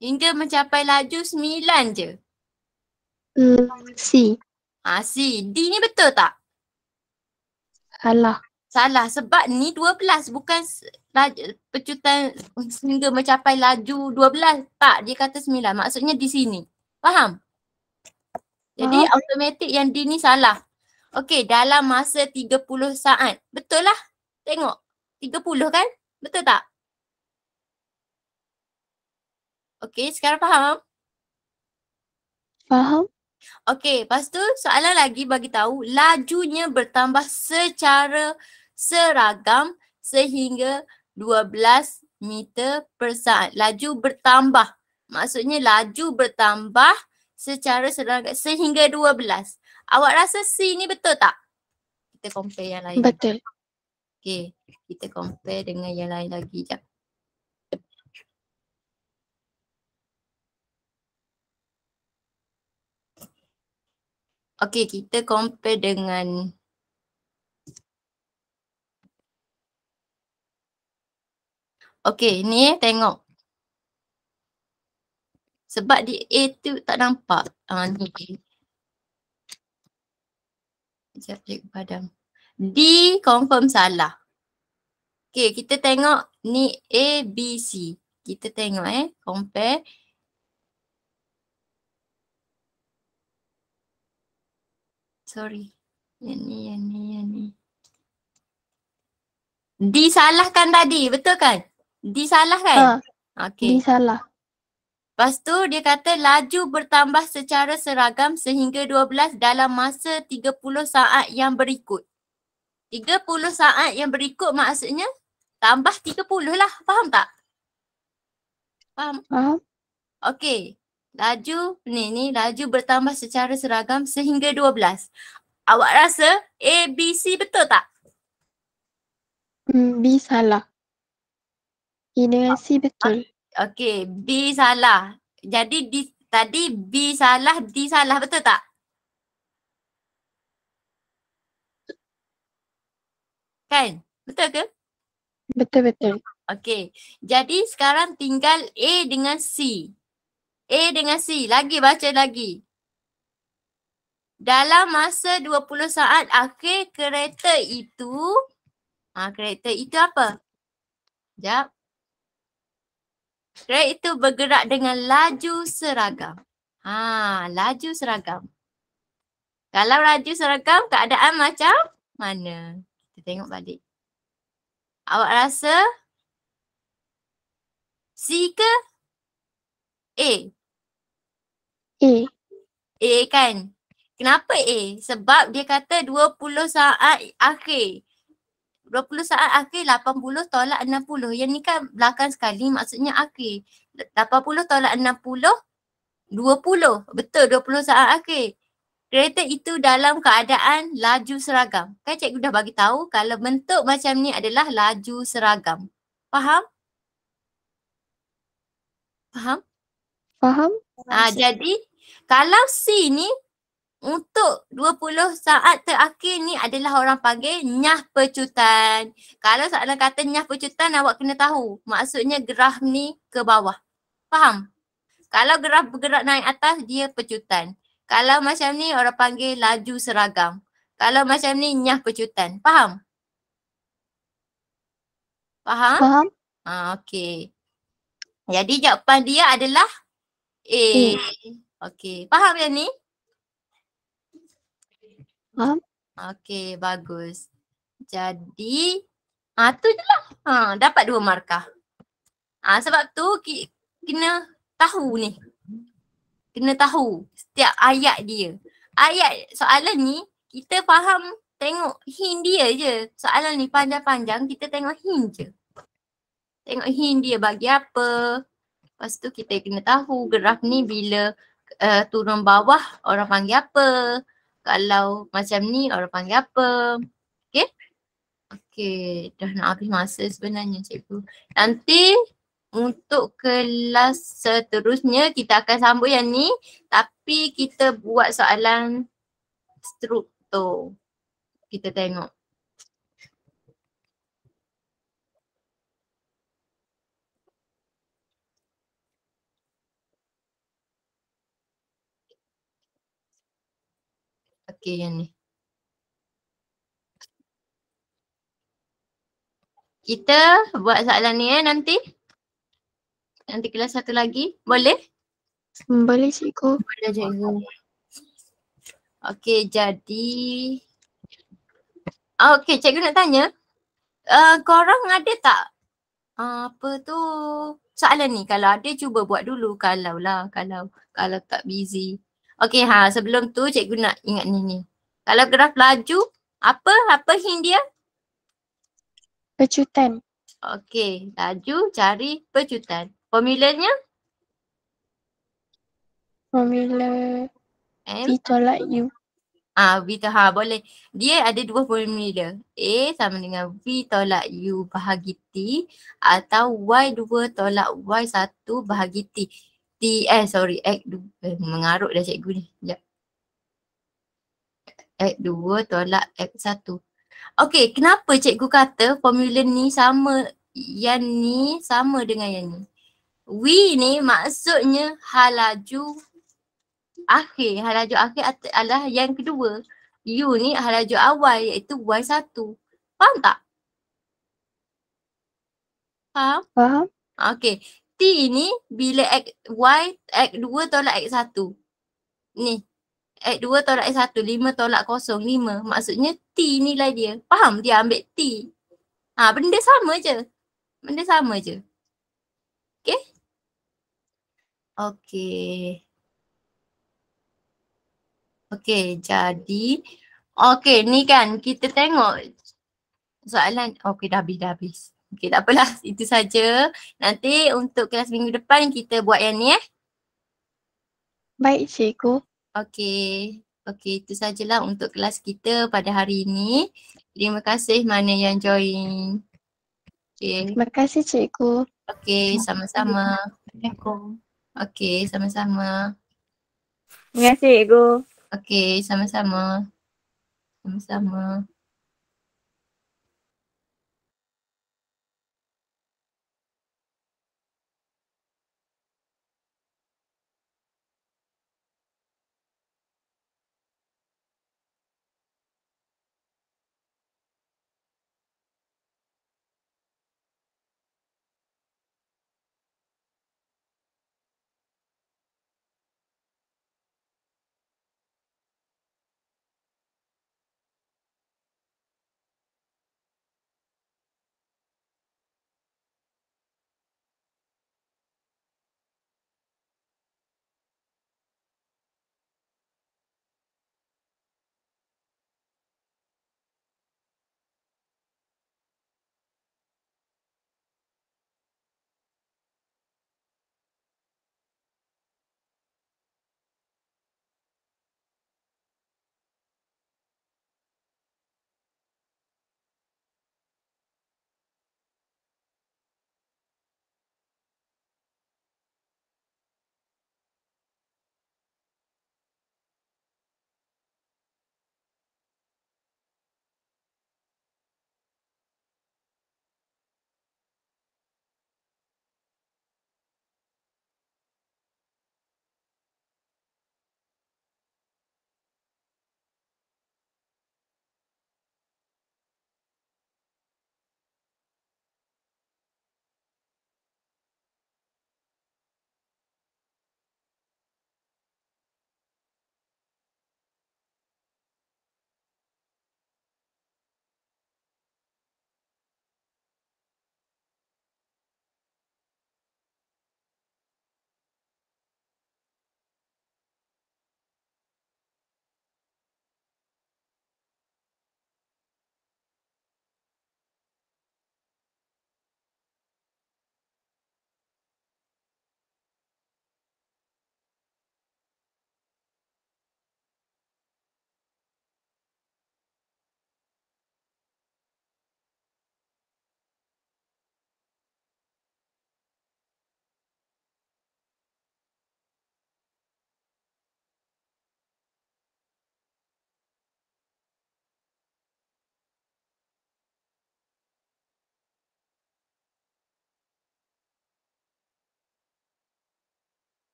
Hingga mencapai laju 9 je. C. C. D ni betul tak? Salah. Salah sebab ni 12 bukan pecutan hingga mencapai laju 12. Tak, dia kata 9. Maksudnya di sini. Faham? Jadi automatik yang D ni salah. Okey, dalam masa 30 saat. Betul lah. Tengok. 30 kan? Betul tak? Okey, sekarang faham? Faham. Okey, lepas tu soalan lagi bagi tahu lajunya bertambah secara seragam sehingga 12 meter per saat. Laju bertambah. Maksudnya laju bertambah secara seragam sehingga 12. Awak rasa C ni betul tak? Kita compare yang lain. Betul. Okey, kita compare dengan yang lain lagi jap. Okey, kita compare dengan Okey, ni tengok. Sebab di A tu tak nampak. Ni. Sekejap cikgu padam. D confirm salah. Okey, kita tengok ni A, B, C. Kita tengok compare. Sorry. Yang ni. D salah kan tadi, betul kan? D salah kan? Okey. D salah. Lepas tu dia kata laju bertambah secara seragam sehingga 12 dalam masa 30 saat yang berikut. 30 saat yang berikut maksudnya tambah 30 lah. Faham tak? Faham? Faham. Okey. Laju ni laju bertambah secara seragam sehingga 12. Awak rasa A, B, C betul tak? B salah. A dengan C betul. Okey, B salah. Jadi tadi B salah, D salah, betul tak? Kan? Betul ke? Betul. Okey. Jadi sekarang tinggal A dengan C. A dengan C. Lagi baca lagi. Dalam masa 20 saat akhir kereta itu apa? Sekejap. Kereta itu bergerak dengan laju seragam. Laju seragam. Kalau laju seragam, keadaan macam mana? Kita tengok balik. Awak rasa C ke A? A kan? Kenapa A? Sebab dia kata 20 saat akhir. 20 saat akhir 80 tolak 60. Yang ni kan belakang sekali maksudnya akhir. 80 tolak 60, 20. Betul 20 saat akhir. Kereta itu dalam keadaan laju seragam. Kan cikgu dah bagi tahu kalau bentuk macam ni adalah laju seragam. Faham? Faham? Jadi kalau C ni untuk 20 saat terakhir ni adalah orang panggil nyah pecutan. Kalau soalan kata nyah pecutan awak kena tahu. Maksudnya graf ni ke bawah. Faham? Kalau graf bergerak naik atas dia pecutan. Kalau macam ni orang panggil laju seragam. Kalau macam ni nyah pecutan. Faham? Faham? Okey. Jadi jawapan dia adalah A. Okey. Faham yang ni? Faham. Okey, bagus. Jadi, tu je lah. Dapat 2 markah. Sebab tu kena tahu ni. Kena tahu setiap ayat dia. Ayat soalan ni, kita faham tengok hint dia je. Soalan ni panjang-panjang, kita tengok hint je. Tengok hint dia bagi apa. Lepas tu kita kena tahu graf ni bila turun bawah orang panggil apa. Kalau macam ni orang panggil apa. Okay? Okay, dah nak habis masa sebenarnya cikgu. Nanti untuk kelas seterusnya kita akan sambung yang ni. Tapi kita buat soalan struktur. Kita tengok. Okay, yang ni. Kita buat soalan ni nanti. Nanti kelas satu lagi. Boleh? Boleh cikgu. Boleh cikgu. Okay, jadi. Okay, cikgu nak tanya. Korang ada tak apa tu soalan ni? Kalau ada cuba buat dulu. Kalau tak busy. Okay, sebelum tu cikgu nak ingat ni. Kalau graf laju, apa hint dia? Pecutan. Okay, laju cari pecutan. Formulanya? Formula V tolak U. V boleh. Dia ada 2 formula. A sama dengan V tolak U bahagi T atau Y2 tolak Y1 bahagi T. X2. Mengarut dah cikgu ni. Sekejap. X2 tolak X1. Okay, kenapa cikgu kata formula ni sama Yang ni sama dengan yang ni. V ni maksudnya halaju akhir. Halaju akhir adalah yang kedua. U ni halaju awal iaitu Y1. Faham tak? Faham? Faham? Okey. T ni bila Y, X2 tolak X1. Ni. X2 tolak X1, 5 tolak 0, 5. Maksudnya T ni lah dia. Faham? Dia ambil T. Benda sama je. Benda sama je. Okey? Okey. Okey, jadi okey ni kan kita tengok soalan. Okey, dah habis. Okey, tak apalah. Itu saja. Nanti untuk kelas minggu depan kita buat yang ni Baik cikgu. Okey. Okey, itu sajalah untuk kelas kita pada hari ini. Terima kasih mana yang join. Okey. Terima kasih cikgu. Okey, sama-sama. Assalamualaikum. Okey, sama-sama. Terima kasih cikgu. Okey, sama-sama. Sama-sama.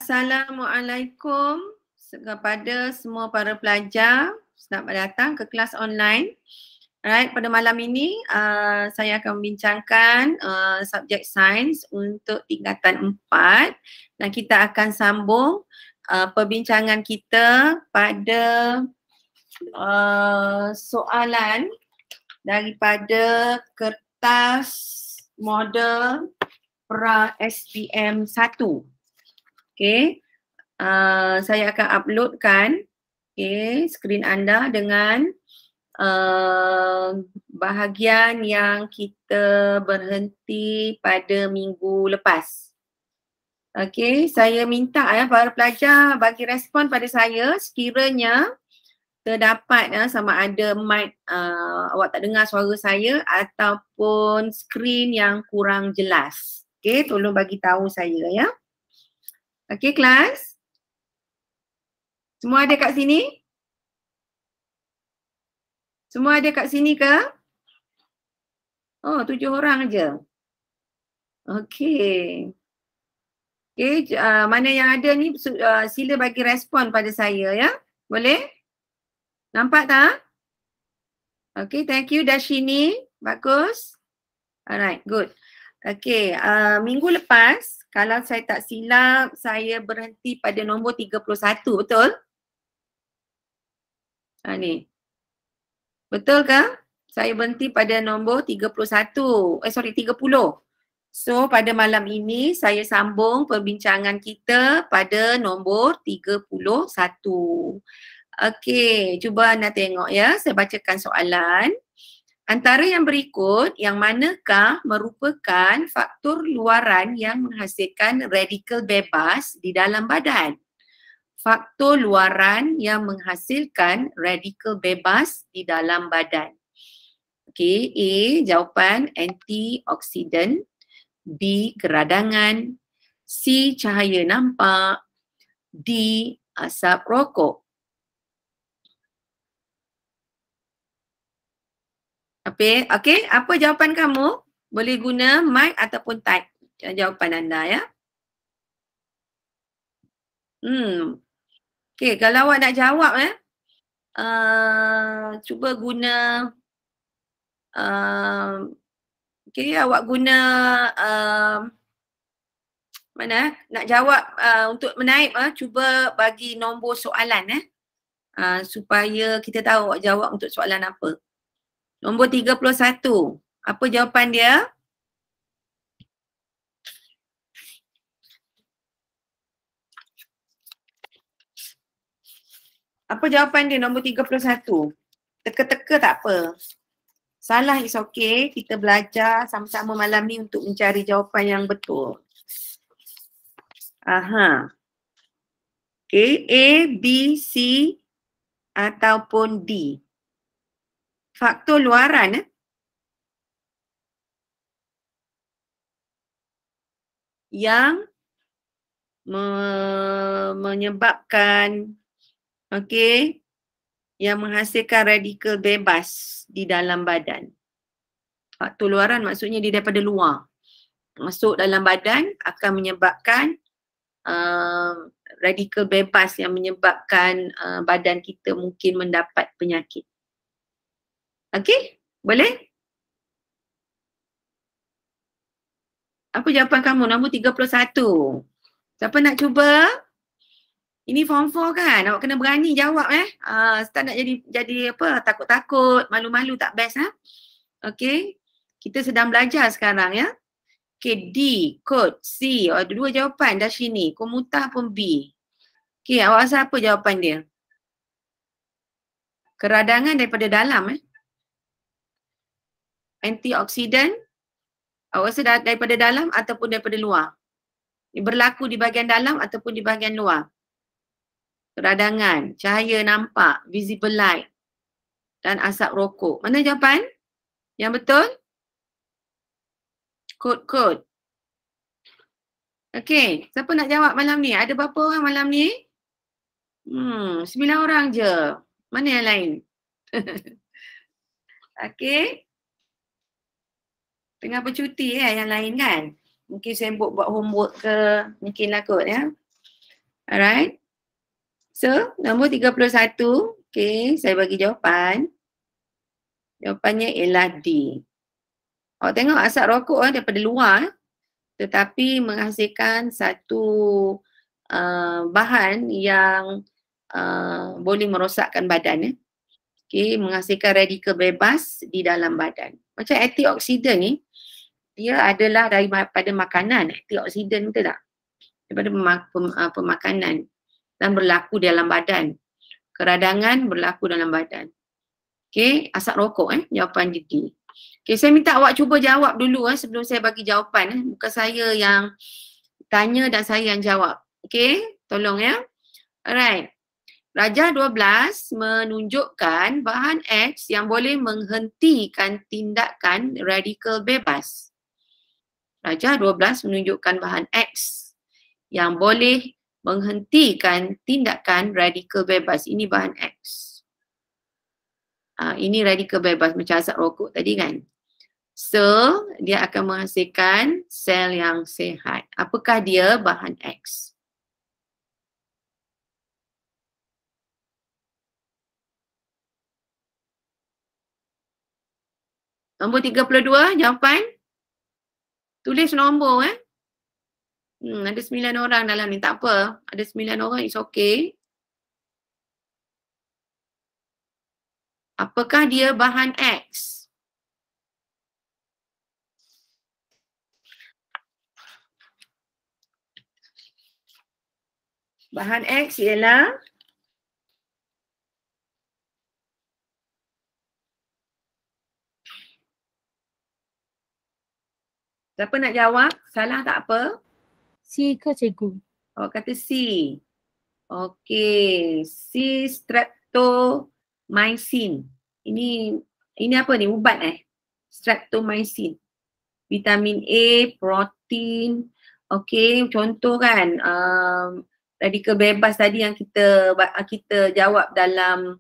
Assalamualaikum kepada semua para pelajar. Selamat datang ke kelas online. Alright, pada malam ini saya akan membincangkan subjek sains untuk tingkatan 4 dan kita akan sambung perbincangan kita pada soalan daripada kertas model pra SPM 1. Okay, saya akan uploadkan skrin anda dengan bahagian yang kita berhenti pada minggu lepas. Okay, saya minta para pelajar bagi respon pada saya sekiranya terdapat sama ada mic awak tak dengar suara saya ataupun skrin yang kurang jelas. Okay, tolong bagi tahu saya ya. Okay, kelas? Semua ada kat sini? Semua ada kat sini ke? Oh, 7 orang je. Okay. Okay, mana yang ada ni sila bagi respon pada saya ya. Boleh? Nampak tak? Okay, thank you Dashini. Bagus. Alright, good. Okay, minggu lepas kalau saya tak silap saya berhenti pada nombor 31, betul? Ni. Betul ke? Saya berhenti pada nombor 31. 30. So pada malam ini saya sambung perbincangan kita pada nombor 31. Okey, cuba anda tengok ya. Saya bacakan soalan. Antara yang berikut, yang manakah merupakan faktor luaran yang menghasilkan radikal bebas di dalam badan? Faktor luaran yang menghasilkan radikal bebas di dalam badan. Okey, A, jawapan antioksidan. B, keradangan. C, cahaya nampak. D, asap rokok. Okey, apa jawapan kamu? Boleh guna mic ataupun type jawapan anda ya. Okey, kalau awak nak jawab cuba guna okey, awak guna mana nak jawab untuk menaip cuba bagi nombor soalan supaya kita tahu awak jawab untuk soalan apa. Nombor 31. Apa jawapan dia? Apa jawapan dia nombor 31? Teka-teka tak apa. Salah is okay. Kita belajar sama-sama malam ni untuk mencari jawapan yang betul. Aha. Okay. A, B, C ataupun D. Faktor luaran yang menyebabkan yang menghasilkan radikal bebas di dalam badan. Faktor luaran maksudnya dia daripada luar. Masuk dalam badan akan menyebabkan radikal bebas yang menyebabkan badan kita mungkin mendapat penyakit. Okey, boleh? Apa jawapan kamu? Nombor 31. Siapa nak cuba? Ini form 4 kan? Awak kena berani jawab tak nak jadi apa? Takut-takut, malu-malu tak best Okey. Kita sedang belajar sekarang ya. Okey, D, kod, C. Ada 2 jawapan dah sini. Komuta pun B. Okey, awak rasa apa jawapan dia? Keradangan daripada dalam Antioksidan. Awak rasa daripada dalam ataupun daripada luar? Berlaku di bahagian dalam ataupun di bahagian luar? Keradangan, cahaya nampak, visible light dan asap rokok. Mana jawapan? Yang betul? Kod. Okey, siapa nak jawab malam ni? Ada berapa orang malam ni? 9 orang je. Mana yang lain? Okey. Tengah bercuti yang lain kan? Mungkin sibuk buat homework ke, mungkin lah kot ya. Alright. So, nombor 31. Okay, saya bagi jawapan. Jawapannya ialah D. Awak tengok asap rokok daripada luar tetapi menghasilkan satu bahan yang boleh merosakkan badan. Okay, menghasilkan radikal bebas di dalam badan. Macam antioksidan ni, dia adalah daripada makanan. Antioksidan betul tak? Daripada pemakanan dan berlaku dalam badan. Keradangan berlaku dalam badan. Okay, asap rokok jawapan D. Okay, saya minta awak cuba jawab dulu sebelum saya bagi jawapan. Bukan saya yang tanya dan saya yang jawab. Okay, tolong ya. Alright. Rajah 12 menunjukkan bahan X yang boleh menghentikan tindakan radikal bebas. Rajah 12 menunjukkan bahan X yang boleh menghentikan tindakan radikal bebas. Ini bahan X. Ini radikal bebas macam asap rokok tadi kan. So, dia akan menghasilkan sel yang sihat. Apakah dia bahan X? Nombor 32, jawapan? Tulis nombor ada 9 orang dalam ni, tak apa. Ada 9 orang, it's okay. Apakah dia bahan X? Bahan X ialah siapa nak jawab? Salah tak apa? C ke cikgu? Awak kata C. Okey, C streptomycin. Ini apa ni? Ubat streptomycin. Vitamin A, protein. Okey, contoh kan radikal bebas tadi yang kita jawab dalam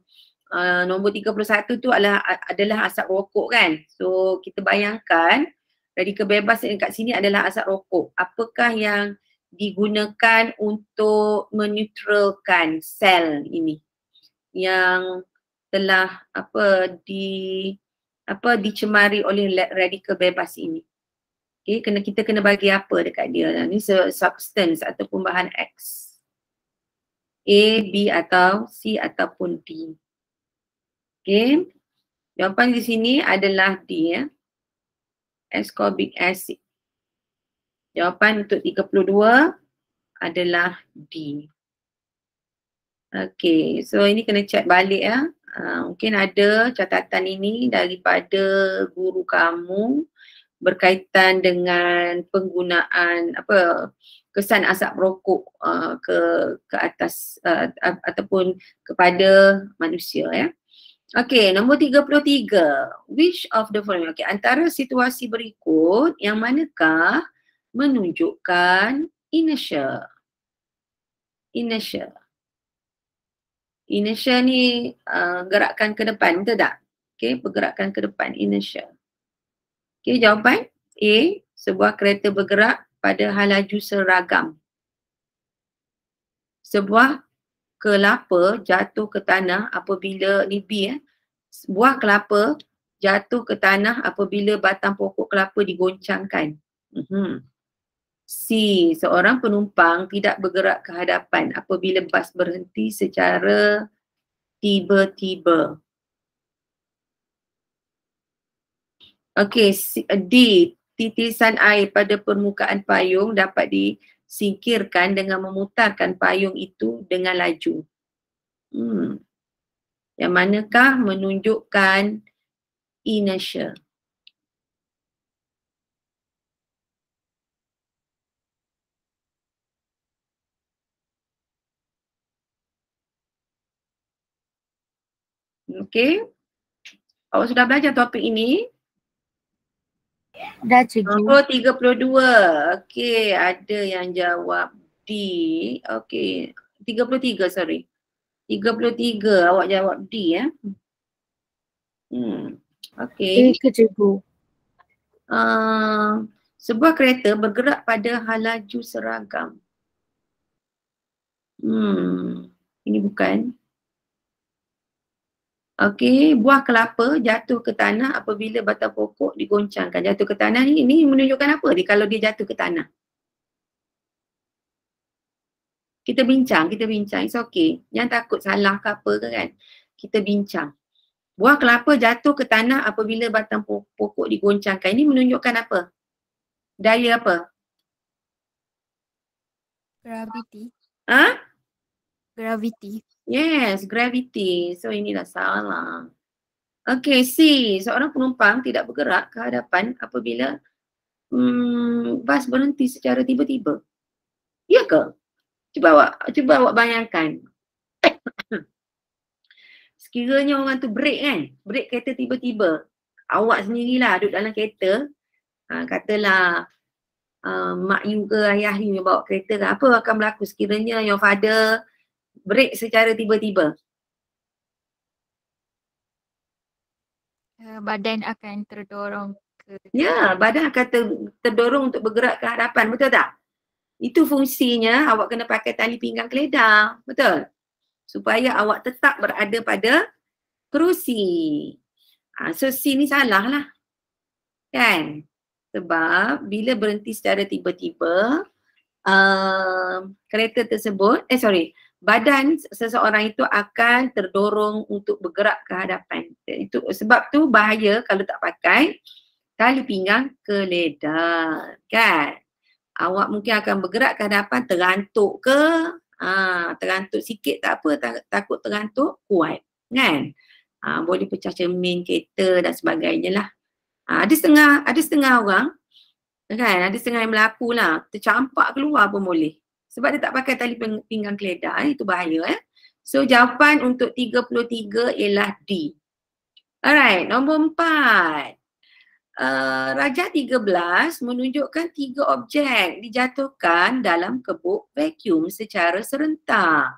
nombor 31 tu adalah asap rokok kan. So kita bayangkan radikal bebas dekat sini adalah asap rokok. Apakah yang digunakan untuk menetralkan sel ini yang telah dicemari oleh radikal bebas ini. Okay, kita kena bagi apa dekat dia. Ini substance ataupun bahan X. A, B atau C ataupun D. Okay. Jawapan di sini adalah D ascorbic acid. Jawapan untuk 32 adalah D. Okay, so ini kena check balik mungkin ada catatan ini daripada guru kamu berkaitan dengan penggunaan kesan asap rokok ke atas ataupun kepada manusia Okay, nombor 33. Which of the following? Okay, antara situasi berikut yang manakah menunjukkan inertia? Inertia ni gerakan ke depan, betul tak? Okay, pergerakan ke depan, inertia. Okay, jawapan A, sebuah kereta bergerak pada hal laju seragam. Sebuah kelapa jatuh ke tanah apabila, ni B buah kelapa jatuh ke tanah apabila batang pokok kelapa digoncangkan. C, seorang penumpang tidak bergerak ke hadapan apabila bas berhenti secara tiba-tiba. Okey, D, titisan air pada permukaan payung dapat disingkirkan dengan memutarkan payung itu dengan laju. Yang manakah menunjukkan inertia? Okey. Awak sudah belajar topik ini? Dah cikgu. Nombor 32. Okey, ada yang jawab D. Okey, 33 sorry. 33 awak jawab D Okey. A ke cikgu? Sebuah kereta bergerak pada hal laju seragam. Ini bukan. Okey, buah kelapa jatuh ke tanah apabila batang pokok digoncangkan. Jatuh ke tanah ni menunjukkan apa dia kalau dia jatuh ke tanah? Kita bincang. It's okay. Jangan takut salah ke apa ke kan. Kita bincang. Buah kelapa jatuh ke tanah apabila batang pokok digoncangkan. Ini menunjukkan apa? Daya apa? Gravity. Gravity. Yes, gravity. So inilah salah. Okay, C. Seorang penumpang tidak bergerak ke hadapan apabila bas berhenti secara tiba-tiba. Ya ke? Cuba awak bayangkan. Sekiranya orang tu break kan? Break kereta tiba-tiba. Awak sendirilah duduk dalam kereta. Katalah mak you ke ayah you yang bawa kereta kan. Apa akan berlaku sekiranya your father break secara tiba-tiba? Badan akan terdorong ke... Ya, badan akan terdorong untuk bergerak ke hadapan. Betul tak? Itu fungsinya awak kena pakai tali pinggang keledar. Betul? Supaya awak tetap berada pada kerusi. So C ni salah lah. Kan? Sebab bila berhenti secara tiba-tiba, kereta tersebut, badan seseorang itu akan terdorong untuk bergerak ke hadapan. Itu sebab tu bahaya kalau tak pakai tali pinggang keledar. Kan? Awak mungkin akan bergerak ke hadapan, terantuk ke? Terantuk sikit tak apa, takut terantuk kuat. Kan? Boleh pecah cermin kereta dan sebagainya lah. Ada setengah orang, kan? Ada setengah yang berlaku lah, tercampak keluar pun boleh. Sebab dia tak pakai tali pinggang keledar, itu bahaya. So jawapan untuk 33 ialah D. Alright, nombor 4. Rajah 13 menunjukkan 3 objek dijatuhkan dalam kebuk vacuum secara serentak.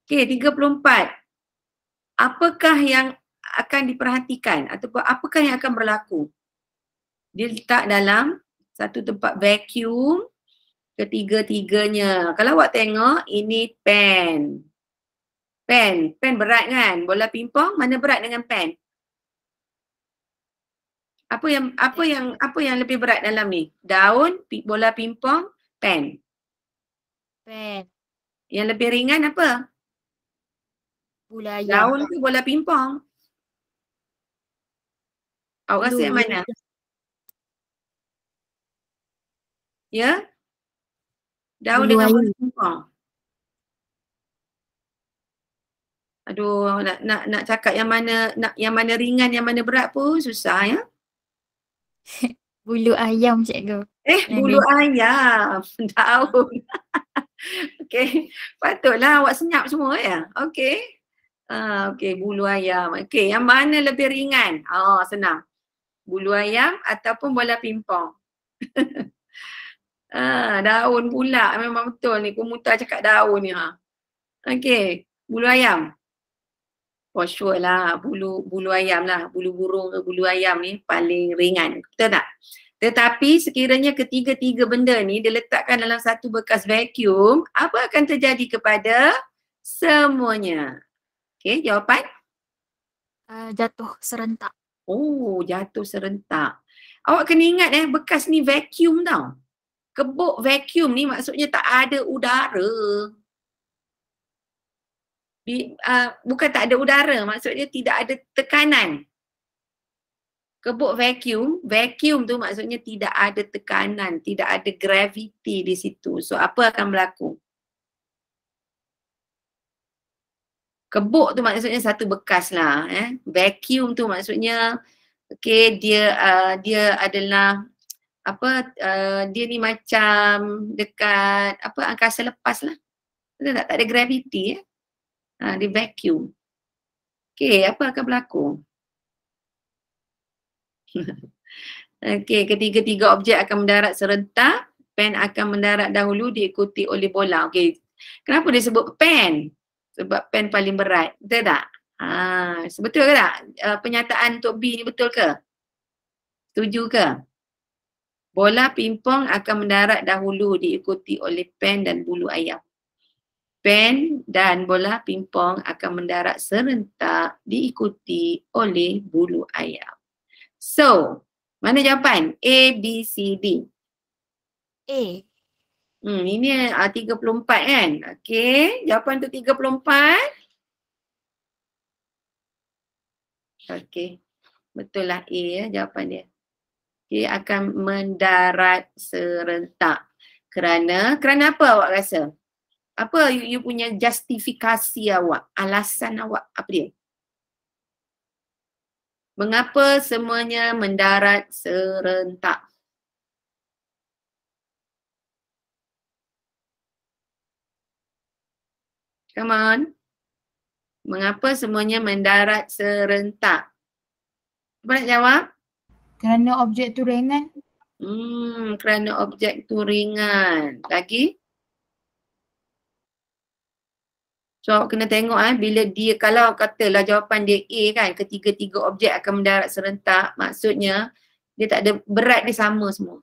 Okey, 34. Apakah yang akan diperhatikan ataupun apakah yang akan berlaku? Dia letak dalam satu tempat vacuum, ketiga-tiganya. Kalau awak tengok, ini pen. Pen berat kan? Bola pingpong mana berat dengan pen? Apa yang lebih berat dalam ni? Daun, bola pingpong, pen. Pen. Yang lebih ringan apa? Bulu ayam. Daun ke bola pingpong? Awak rasa yang mana? Ya? Daun dengan bola pingpong. Aduh, nak cakap yang mana ringan, yang mana berat pun susah ya. Bulu ayam, cikgu. Bulu ayam. Daun. Okey, patutlah awak senyap semua ya. Okey. Okey, bulu ayam. Okey, yang mana lebih ringan? Senang. Bulu ayam ataupun bola pingpong. Daun pula. Memang betul ni. Kumuta cakap daun ni. Okey, bulu ayam. For sure lah. Bulu ayam lah. Bulu burung ke bulu ayam ni paling ringan. Betul tak? Tetapi sekiranya ketiga-tiga benda ni diletakkan dalam satu bekas vacuum, apa akan terjadi kepada semuanya? Okey, jawapan? Jatuh serentak. Oh, jatuh serentak. Awak kena ingat bekas ni vacuum tau. Kebuk vacuum ni maksudnya tak ada udara. Bukan tak ada udara, maksudnya tidak ada tekanan. Kebuk vacuum tu maksudnya tidak ada tekanan, tidak ada gravity di situ. So apa akan berlaku? Kebuk tu maksudnya satu bekas lah. Vacuum tu maksudnya dia adalah dia ni macam dekat angkasa lepas lah. Tak ada gravity dia vacuum. Okey, apa akan berlaku? Okey, ketiga-tiga objek akan mendarat serentak. Pen akan mendarat dahulu diikuti oleh bola. Okey, kenapa dia sebut pen? Sebab pen paling berat. Betul tak? Betul ke tak? Penyataan untuk B ni betul ke? Setuju ke? Bola pingpong akan mendarat dahulu diikuti oleh pen dan bulu ayam. pen dan bola pingpong akan mendarat serentak diikuti oleh bulu ayam. So, mana jawapan? A, B, C, D. A. Ini 34 kan? Okey, jawapan untuk 34. Okey, betul lah A ya jawapan dia. Okey, akan mendarat serentak. Kerana apa awak rasa? Apa you punya justifikasi awak? Alasan awak apa dia? Mengapa semuanya mendarat serentak? Come on. Mengapa semuanya mendarat serentak? Apa nak jawab? Kerana objek tu ringan. Kerana objek tu ringan. Lagi? So awak kena tengok bila dia, kalau katalah jawapan dia A kan, ketiga-tiga objek akan mendarat serentak, maksudnya dia tak ada, berat dia sama semua.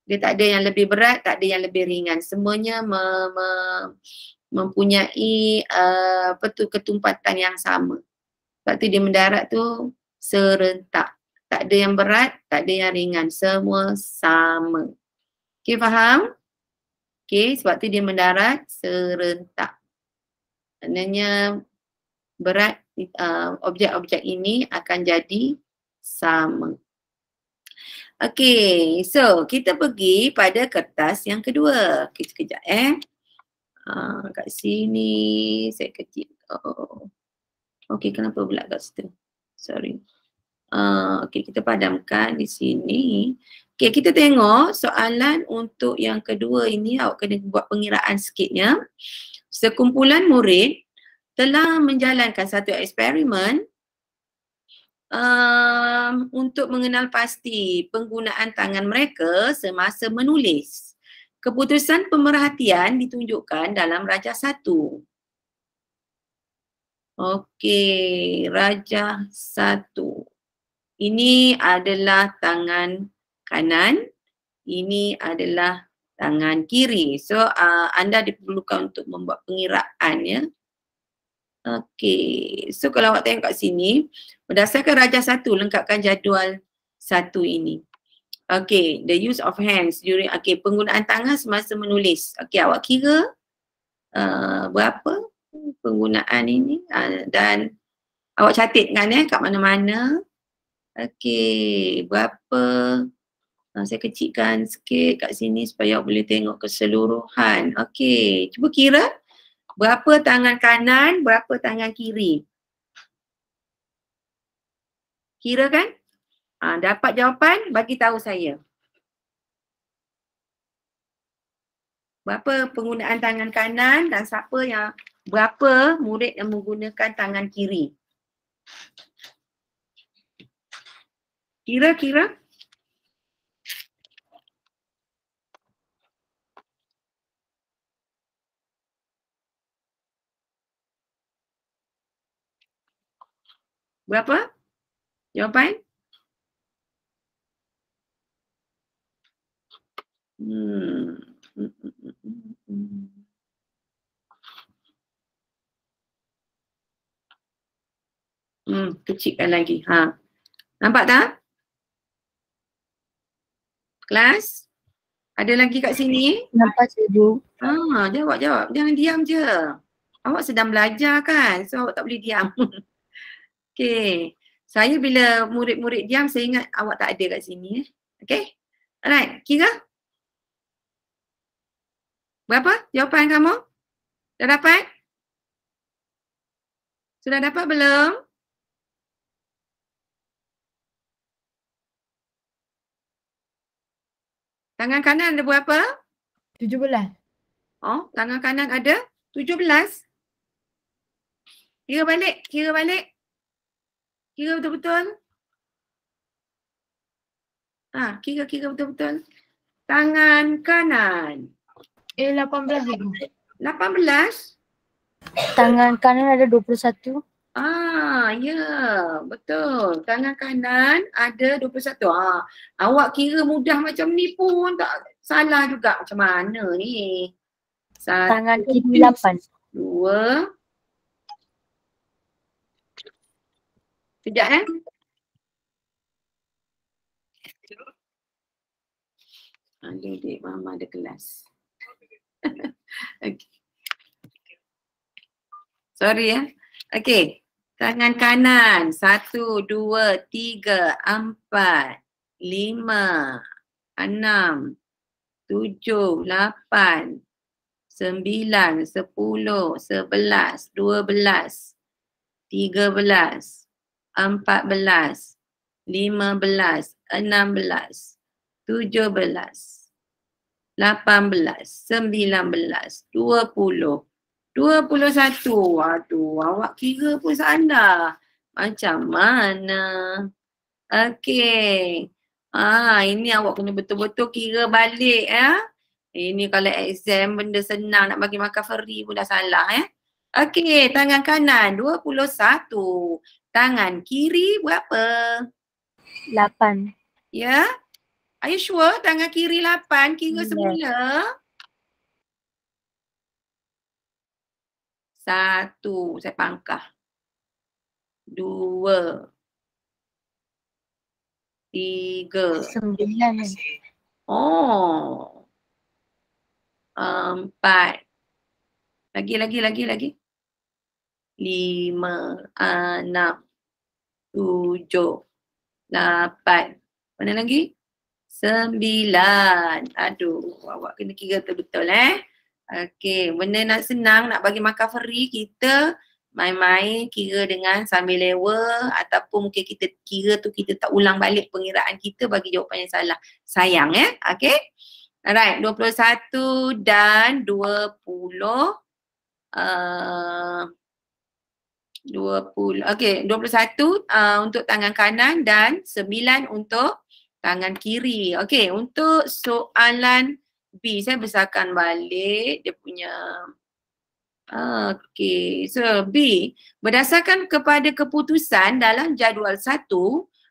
Dia tak ada yang lebih berat, tak ada yang lebih ringan. Semuanya mempunyai ketumpatan yang sama. Sebab tu dia mendarat tu serentak. Tak ada yang berat, tak ada yang ringan. Semua sama. Okay, faham? Okay, sebab tu dia mendarat serentak. Maknanya berat objek-objek ini akan jadi sama. Okay, so kita pergi pada kertas yang kedua. Okay, sekejap kat sini saya kecil. Okay, kenapa pula kat situ? Sorry. Okay, kita padamkan di sini. Okay, kita tengok soalan untuk yang kedua ini. Awak kena buat pengiraan sikitnya. Sekumpulan murid telah menjalankan satu eksperimen untuk mengenal pasti penggunaan tangan mereka semasa menulis. Keputusan pemerhatian ditunjukkan dalam rajah 1. Okey, rajah 1. Ini adalah tangan kanan, ini adalah tangan kiri. So anda diperlukan untuk membuat pengiraan ya. Okey, so kalau awak tengok kat sini, berdasarkan rajah 1, lengkapkan jadual 1 ini. Okey, the use of hands during, penggunaan tangan semasa menulis. Okey, awak kira berapa penggunaan ini dan awak catatkan kat mana-mana. Okey, berapa, saya kecilkan sikit kat sini supaya awak boleh tengok keseluruhan. Okey, cuba kira berapa tangan kanan, berapa tangan kiri. Kira kan? Dapat jawapan, bagi tahu saya. Berapa penggunaan tangan kanan dan berapa murid yang menggunakan tangan kiri. Kira-kira. Berapa? Jawapan? Kecilkan lagi. Nampak tak? Kelas? Ada lagi kat sini? Nampak cikgu. Jawab. Jangan diam je. Awak sedang belajar kan? So awak tak boleh diam. Okay. Saya bila murid-murid diam, saya ingat awak tak ada kat sini. Okay? Alright. Kira? Berapa jawapan kamu? Dah dapat? Sudah dapat belum? Tangan kanan ada berapa? 17. Oh, tangan kanan ada 17. Kira balik. Kira betul-betul. Kira betul-betul. Tangan kanan. 18 cikgu. 18? Tangan kanan ada 21. Ya, betul. Tangan kanan ada 21. Awak kira mudah macam ni pun tak salah juga. Macam mana ni? Tangan 1, kiri 8. 2. Sekejap Adik mama ada kelas. Okay. Sorry ya. Okey. Tangan kanan. 1, 2, 3, 4, 5, 6, 7, 8, 9, 10, 11, 12, 13, 14, 15, 16, 17, 18, 19, 20, 21. Waduh, awak kira pun salah. Macam mana? Okey. Ini awak kena betul-betul kira balik ya. Ini kalau exam benda senang nak bagi makan free pun dah salah Okey, tangan kanan 21. Tangan kiri berapa? 8. Ya. Are you sure tangan kiri 8 kira Yes. semula? 1, saya pangkah. 2, 3. 9. Oh. 4. Lagi. 5, 6, 7, 8. Mana lagi? 9. Aduh, awak kena kira betul-betul Okey, benda nak senang nak bagi makan free, kita main-main kira dengan sambil lewa ataupun mungkin kita kira tu kita tak ulang balik pengiraan kita bagi jawapan yang salah. Sayang Okey. Alright, 21 dan 20. 20. Okey, 21 untuk tangan kanan dan 9 untuk tangan kiri. Okey, untuk soalan B, saya besarkan balik dia punya. Okey, so B, berdasarkan kepada keputusan dalam jadual 1,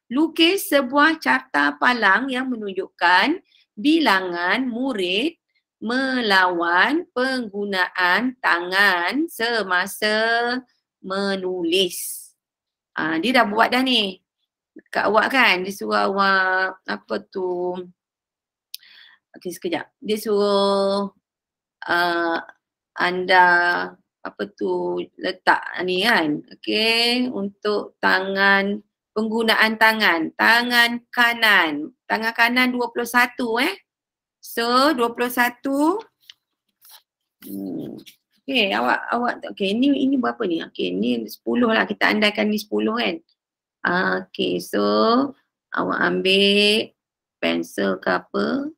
lukis sebuah carta palang yang menunjukkan bilangan murid melawan penggunaan tangan semasa menulis. Dia dah buat dah ni. Kat awak kan, dia suruh awak apa tu. Okey, sekejap. Dia suruh anda apa tu letak ni kan. Okey, untuk tangan, penggunaan tangan. Tangan kanan. Tangan kanan 21 So 21. Okey, awak okey, ini berapa ni? Okey, ni 10 lah, kita andaikan ni 10 kan. Okey, so awak ambil pensel ke apa?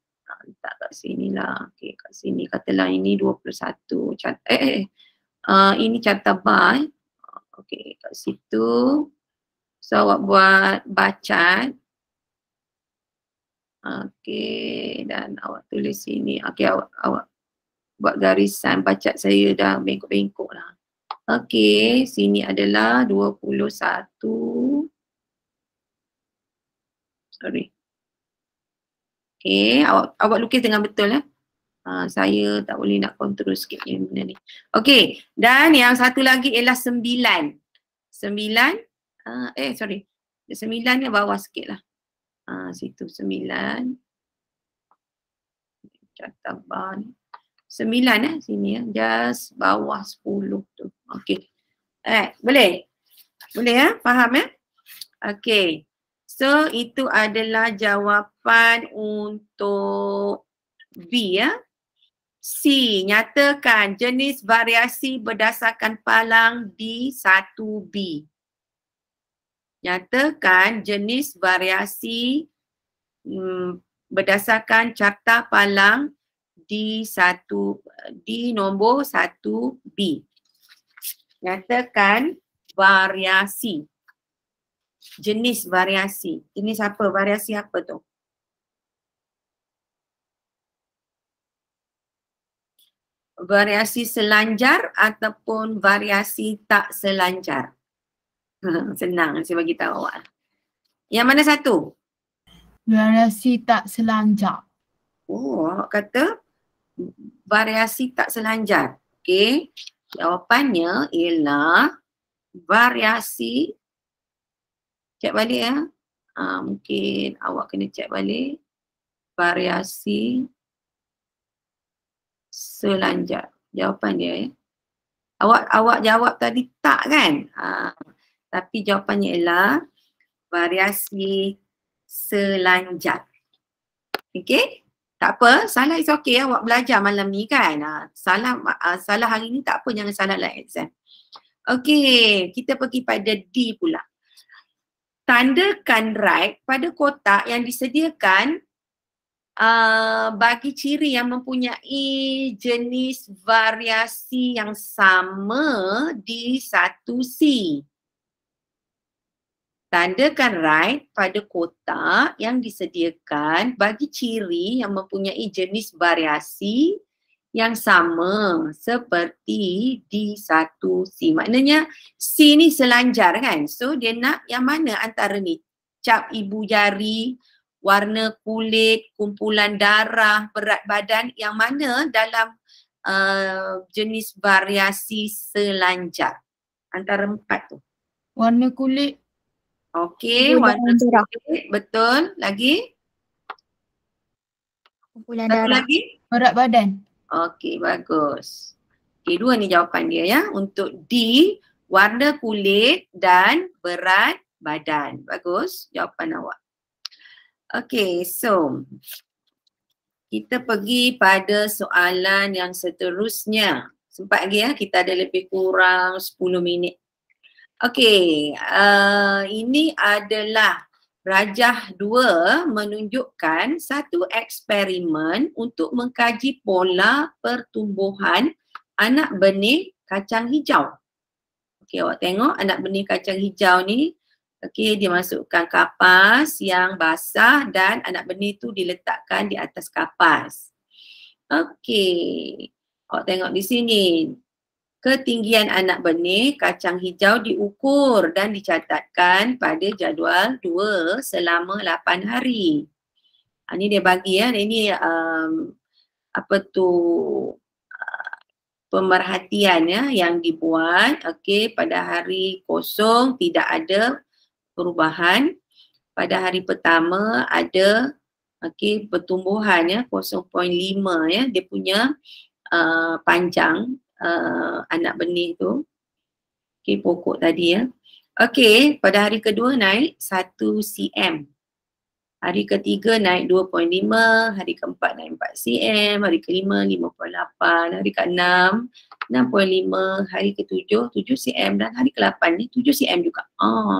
Letak kat sini lah. Okey, kat sini katalah ini 21. Ini carta bar. Okey, kat situ. So awak buat bacat. Okey, dan awak tulis sini. Okey, awak buat garisan, bacat saya dah bengkok-bengkok lah. Okey, sini adalah 21. Sorry. Okey, awak lukis dengan betul saya tak boleh nak kontrol sikit ni benda ni. Okey, dan yang satu lagi ialah 9. 9, sorry. 9 ni bawah sikit lah. Situ 9. Carta bar ni. 9 sini just bawah 10 tu. Okey. Boleh? Boleh faham Okey. So itu adalah jawapan untuk B C, nyatakan jenis variasi berdasarkan palang di 1B. Nyatakan jenis variasi berdasarkan carta palang di nombor 1B. Nyatakan variasi. Jenis variasi. Jenis apa? Variasi apa tu? Variasi selanjar ataupun variasi tak selanjar. Senang saya bagi tahu awak. Yang mana satu? Variasi tak selanjar. Oh, awak kata variasi tak selanjar. Okey. Jawapannya ialah variasi. Cek balik ya. Mungkin awak kena cek balik. Variasi selanjar. Jawapan dia ya. Awak jawab tadi tak kan? Tapi jawapannya ialah variasi selanjar. Okey? Tak apa, salah is okay. Awak belajar malam ni kan. Salah hari ni tak apa, jangan salah dalam exam. Okey, kita pergi pada D pula. Tandakan right pada kotak yang disediakan bagi ciri yang mempunyai jenis variasi yang sama di satu C. Tandakan right pada kotak yang disediakan bagi ciri yang mempunyai jenis variasi yang sama seperti di satu C. Maknanya C ni selanjar kan. So dia nak yang mana antara ni? Cap ibu jari, warna kulit, kumpulan darah, berat badan, yang mana dalam jenis variasi selanjar? Antara 4 tu. Warna kulit. Okey, Kumpulan warna darah. kulit, betul. Lagi? Kumpulan Satu darah. lagi? Berat badan. Okey, bagus. Okey, 2 ni jawapan dia ya. Untuk D, warna kulit dan berat badan. Bagus jawapan awak. Okey, so kita pergi pada soalan yang seterusnya. Sempat lagi ya, kita ada lebih kurang 10 minit. Okey, ini adalah rajah 2 menunjukkan satu eksperimen untuk mengkaji pola pertumbuhan anak benih kacang hijau. Okey, awak tengok anak benih kacang hijau ni. Okey, dia masukkan kapas yang basah dan anak benih tu diletakkan di atas kapas. Okey, awak tengok di sini. Ketinggian anak benih kacang hijau diukur dan dicatatkan pada jadual 2 selama 8 hari. Ini dia bagi ya, ini pemerhatian ya yang dibuat. Okey, pada hari kosong tidak ada perubahan. Pada hari pertama ada pertumbuhan ya 0.5 ya, dia punya panjang anak benih tu. Okey, pokok tadi ya. Okey, pada hari kedua naik 1 cm. Hari ketiga naik 2.5, hari keempat naik 4 cm, hari kelima 5.8, hari keenam 6.5, hari ketujuh 7 cm dan hari ke-8 ni 7 cm juga.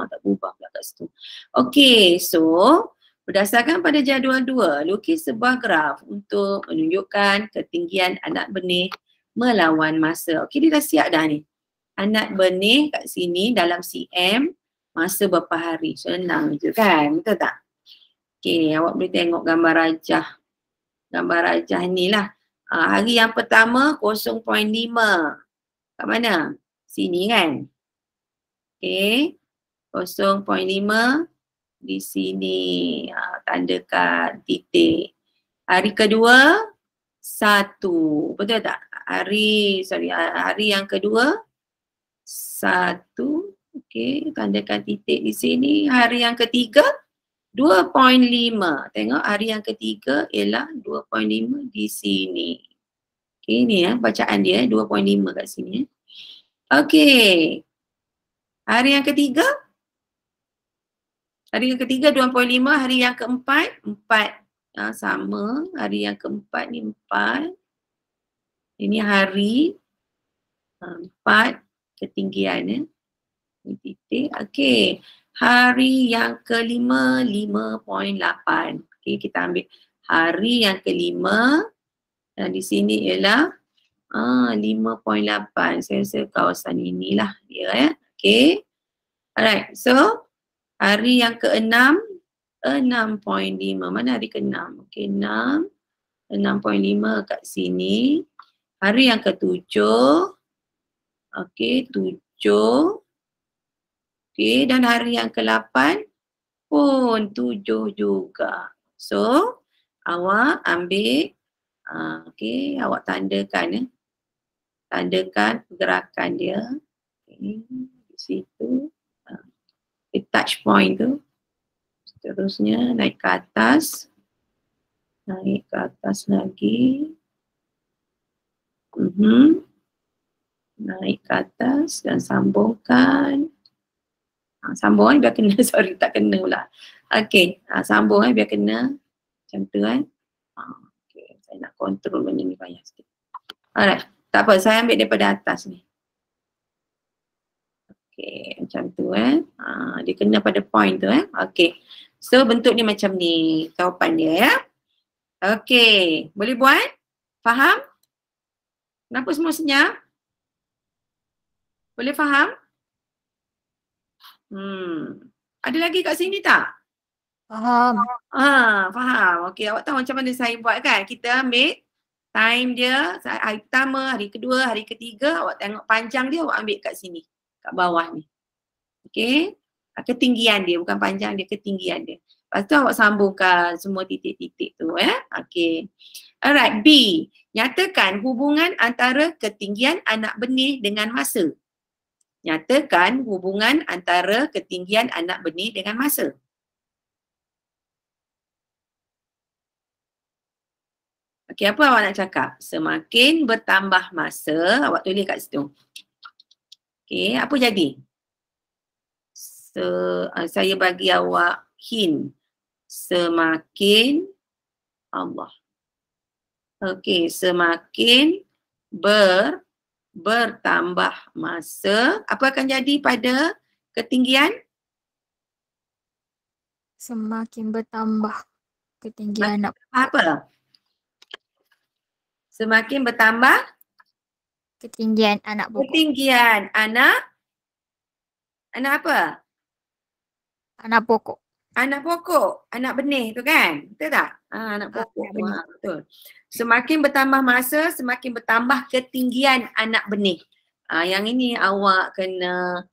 Tak berubah pula kat situ. Okey, so berdasarkan pada jadual 2, lukis sebuah graf untuk menunjukkan ketinggian anak benih melawan masa. Okey, dia dah siap dah ni. Anak benih kat sini dalam cm, masa berapa hari. Senang je kan, betul tak? Okey, awak boleh tengok gambar rajah. Gambar rajah ni lah. Hari yang pertama 0.5. Kat mana? Sini kan? Okey, 0.5 di sini. Tandakan titik. Hari kedua 1. Betul tak? Hari yang kedua 1. Okey, tandakan titik di sini. Hari yang ketiga 2.5. Tengok hari yang ketiga ialah 2.5 di sini. Okey, ni ya bacaan dia 2.5 kat sini. Okey. Hari yang ketiga 2.5, hari yang keempat 4. Sama, hari yang keempat ni 4. Ini hari 4 ketinggian ya. Ini titik. Okey. Hari yang kelima 5.8. Okey, kita ambil hari yang kelima dan di sini ialah 5.8. Saya rasa kawasan inilah dia ya. Okey. Alright. So hari yang keenam 6.5. Mana hari ke-6? Okey, 6.5 kat sini. Hari yang ketujuh. Okey, 7. Okey, dan hari yang ke-8 pun 7 juga. So, awak ambil Okey, awak tandakan tandakan pergerakan dia. Okay. Di situ. Di touch point tu. Seterusnya naik ke atas. Naik ke atas lagi. Naik ke atas dan sambungkan. Sambung biar kena. Sorry, tak kena pula. Okay, sambung biar kena. Macam tu kan. Okay, saya nak control benda ni payah sikit. Alright, tak apa. Saya ambil daripada atas ni. Okay, macam tu dia kena pada point tu Okay. So bentuk dia macam ni. Jawapan dia ya. Okay, boleh buat? Faham? Kenapa semua senyap? Boleh faham? Ada lagi kat sini tak? Faham. Faham. Okay, awak tahu macam mana saya buat kan? Kita ambil time dia, hari pertama, hari kedua, hari ketiga, awak tengok panjang dia, awak ambil kat sini. Kat bawah ni. Okay. Ketinggian dia, bukan panjang dia, ketinggian dia. Lepas tu awak sambungkan semua titik-titik tu Okay. Alright, B. Nyatakan hubungan antara ketinggian anak benih dengan masa. Nyatakan hubungan antara ketinggian anak benih dengan masa. Okey, apa awak nak cakap? Semakin bertambah masa, awak tulis kat situ. Okey, apa jadi? Saya bagi awak hint. Semakin Allah. Okey, semakin bertambah masa, apa akan jadi pada ketinggian? Semakin bertambah ketinggian anak. Apa? Semakin bertambah ketinggian anak pokok. Ketinggian anak apa? Anak pokok. Anak pokok, anak benih tu kan? Betul tak? Anak pokok. Betul. Semakin bertambah masa, semakin bertambah ketinggian anak benih. Yang ini awak kena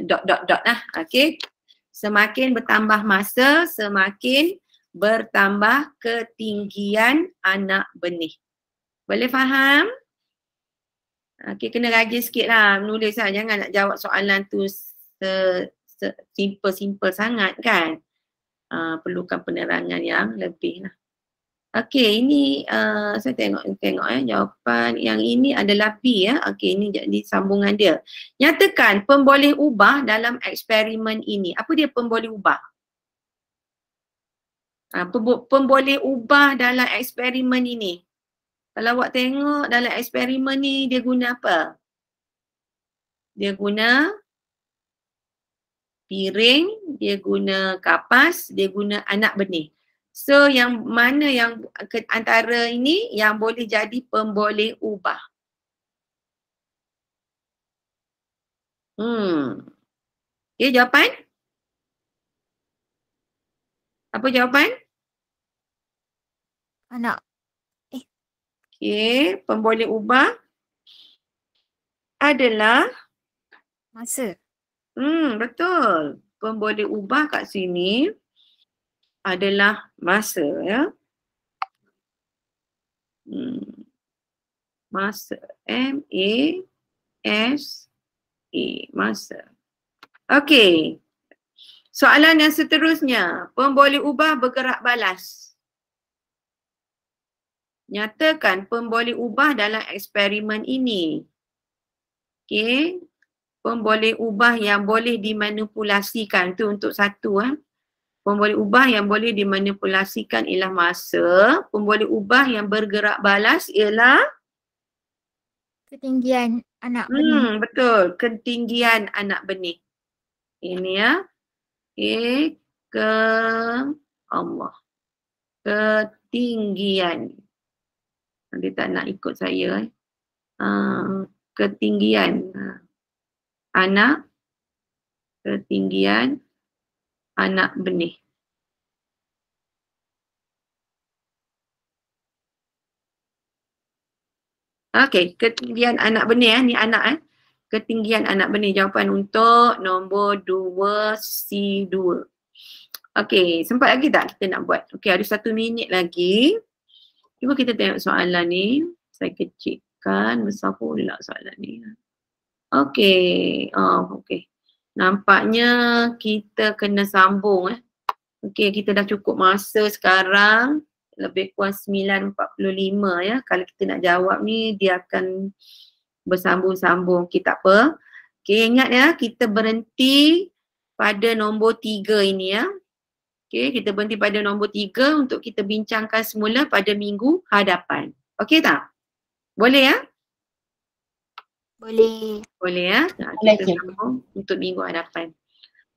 dot lah. Okey. Semakin bertambah masa, semakin bertambah ketinggian anak benih. Boleh faham? Okey, kena rajin sikit lah menulis lah. Jangan nak jawab soalan tu simple sangat kan. Perlukan penerangan yang lebih lah. Okey, ini saya tengok jawapan yang ini adalah B ya. Okey, ini jadi sambungan dia. Nyatakan pemboleh ubah dalam eksperimen ini. Apa dia pemboleh ubah? Pemboleh ubah dalam eksperimen ini. Kalau awak tengok dalam eksperimen ni dia guna apa? Dia guna piring, dia guna kapas, dia guna anak benih. So yang mana yang antara ini yang boleh jadi pemboleh ubah? Okay, jawapan? Apa jawapan? Anak. Okay, pemboleh ubah adalah masa. Betul. Pemboleh ubah kat sini adalah masa ya. Masa. M-A-S-A. Masa. Okey. Soalan yang seterusnya. Pemboleh ubah bergerak balas. Nyatakan pemboleh ubah dalam eksperimen ini. Okey. Pemboleh ubah yang boleh dimanipulasikan. Itu untuk satu. Pemboleh ubah yang boleh dimanipulasikan ialah masa. Pemboleh ubah yang bergerak balas ialah ketinggian anak benih. Betul. Ketinggian anak benih. Ini ya. Okay. Allah. Ketinggian. Dia tak nak ikut saya. Ketinggian anak. Ketinggian anak benih. Okey, ketinggian anak benih ni anak ketinggian anak benih. Jawapan untuk nombor 2C2. Okey, sempat lagi tak kita nak buat? Okey, ada 1 minit lagi. Cuba kita tengok soalan ni. Saya kecilkan, besar pula soalan ni. Okey. Okey. Nampaknya kita kena sambung. Okey, kita dah cukup masa sekarang. Lebih kurang 9.45 ya. Kalau kita nak jawab ni, dia akan bersambung-sambung. Okey, tak apa. Okey, ingat ya, kita berhenti pada nombor 3 ini ya. Okey, kita berhenti pada nombor 3 untuk kita bincangkan semula pada minggu hadapan. Okey tak? Boleh ya? Boleh. Boleh ya? Kita sambung untuk minggu hadapan.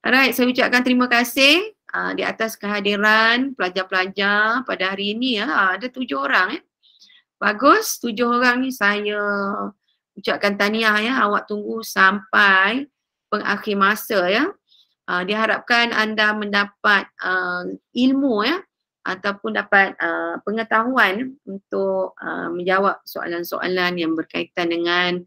Alright, saya ucapkan terima kasih di atas kehadiran pelajar-pelajar pada hari ini ya. Ada 7 orang ya. Bagus, 7 orang ni saya ucapkan tahniah ya. Awak tunggu sampai pengakhir masa ya. Diharapkan anda mendapat ilmu ya ataupun dapat pengetahuan untuk menjawab soalan-soalan yang berkaitan dengan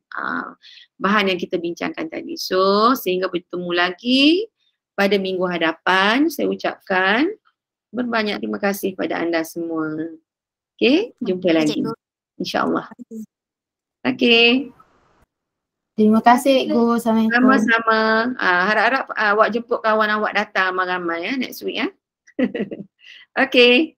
bahan yang kita bincangkan tadi. So, sehingga bertemu lagi pada minggu hadapan, saya ucapkan berbanyak terima kasih pada anda semua. Okey, jumpa lagi. InsyaAllah. Okey. Terima kasih Cikgu. Assalamualaikum. Sama-sama. Harap-harap awak jemput kawan awak datang ramai-ramai ya next week ya. Okey.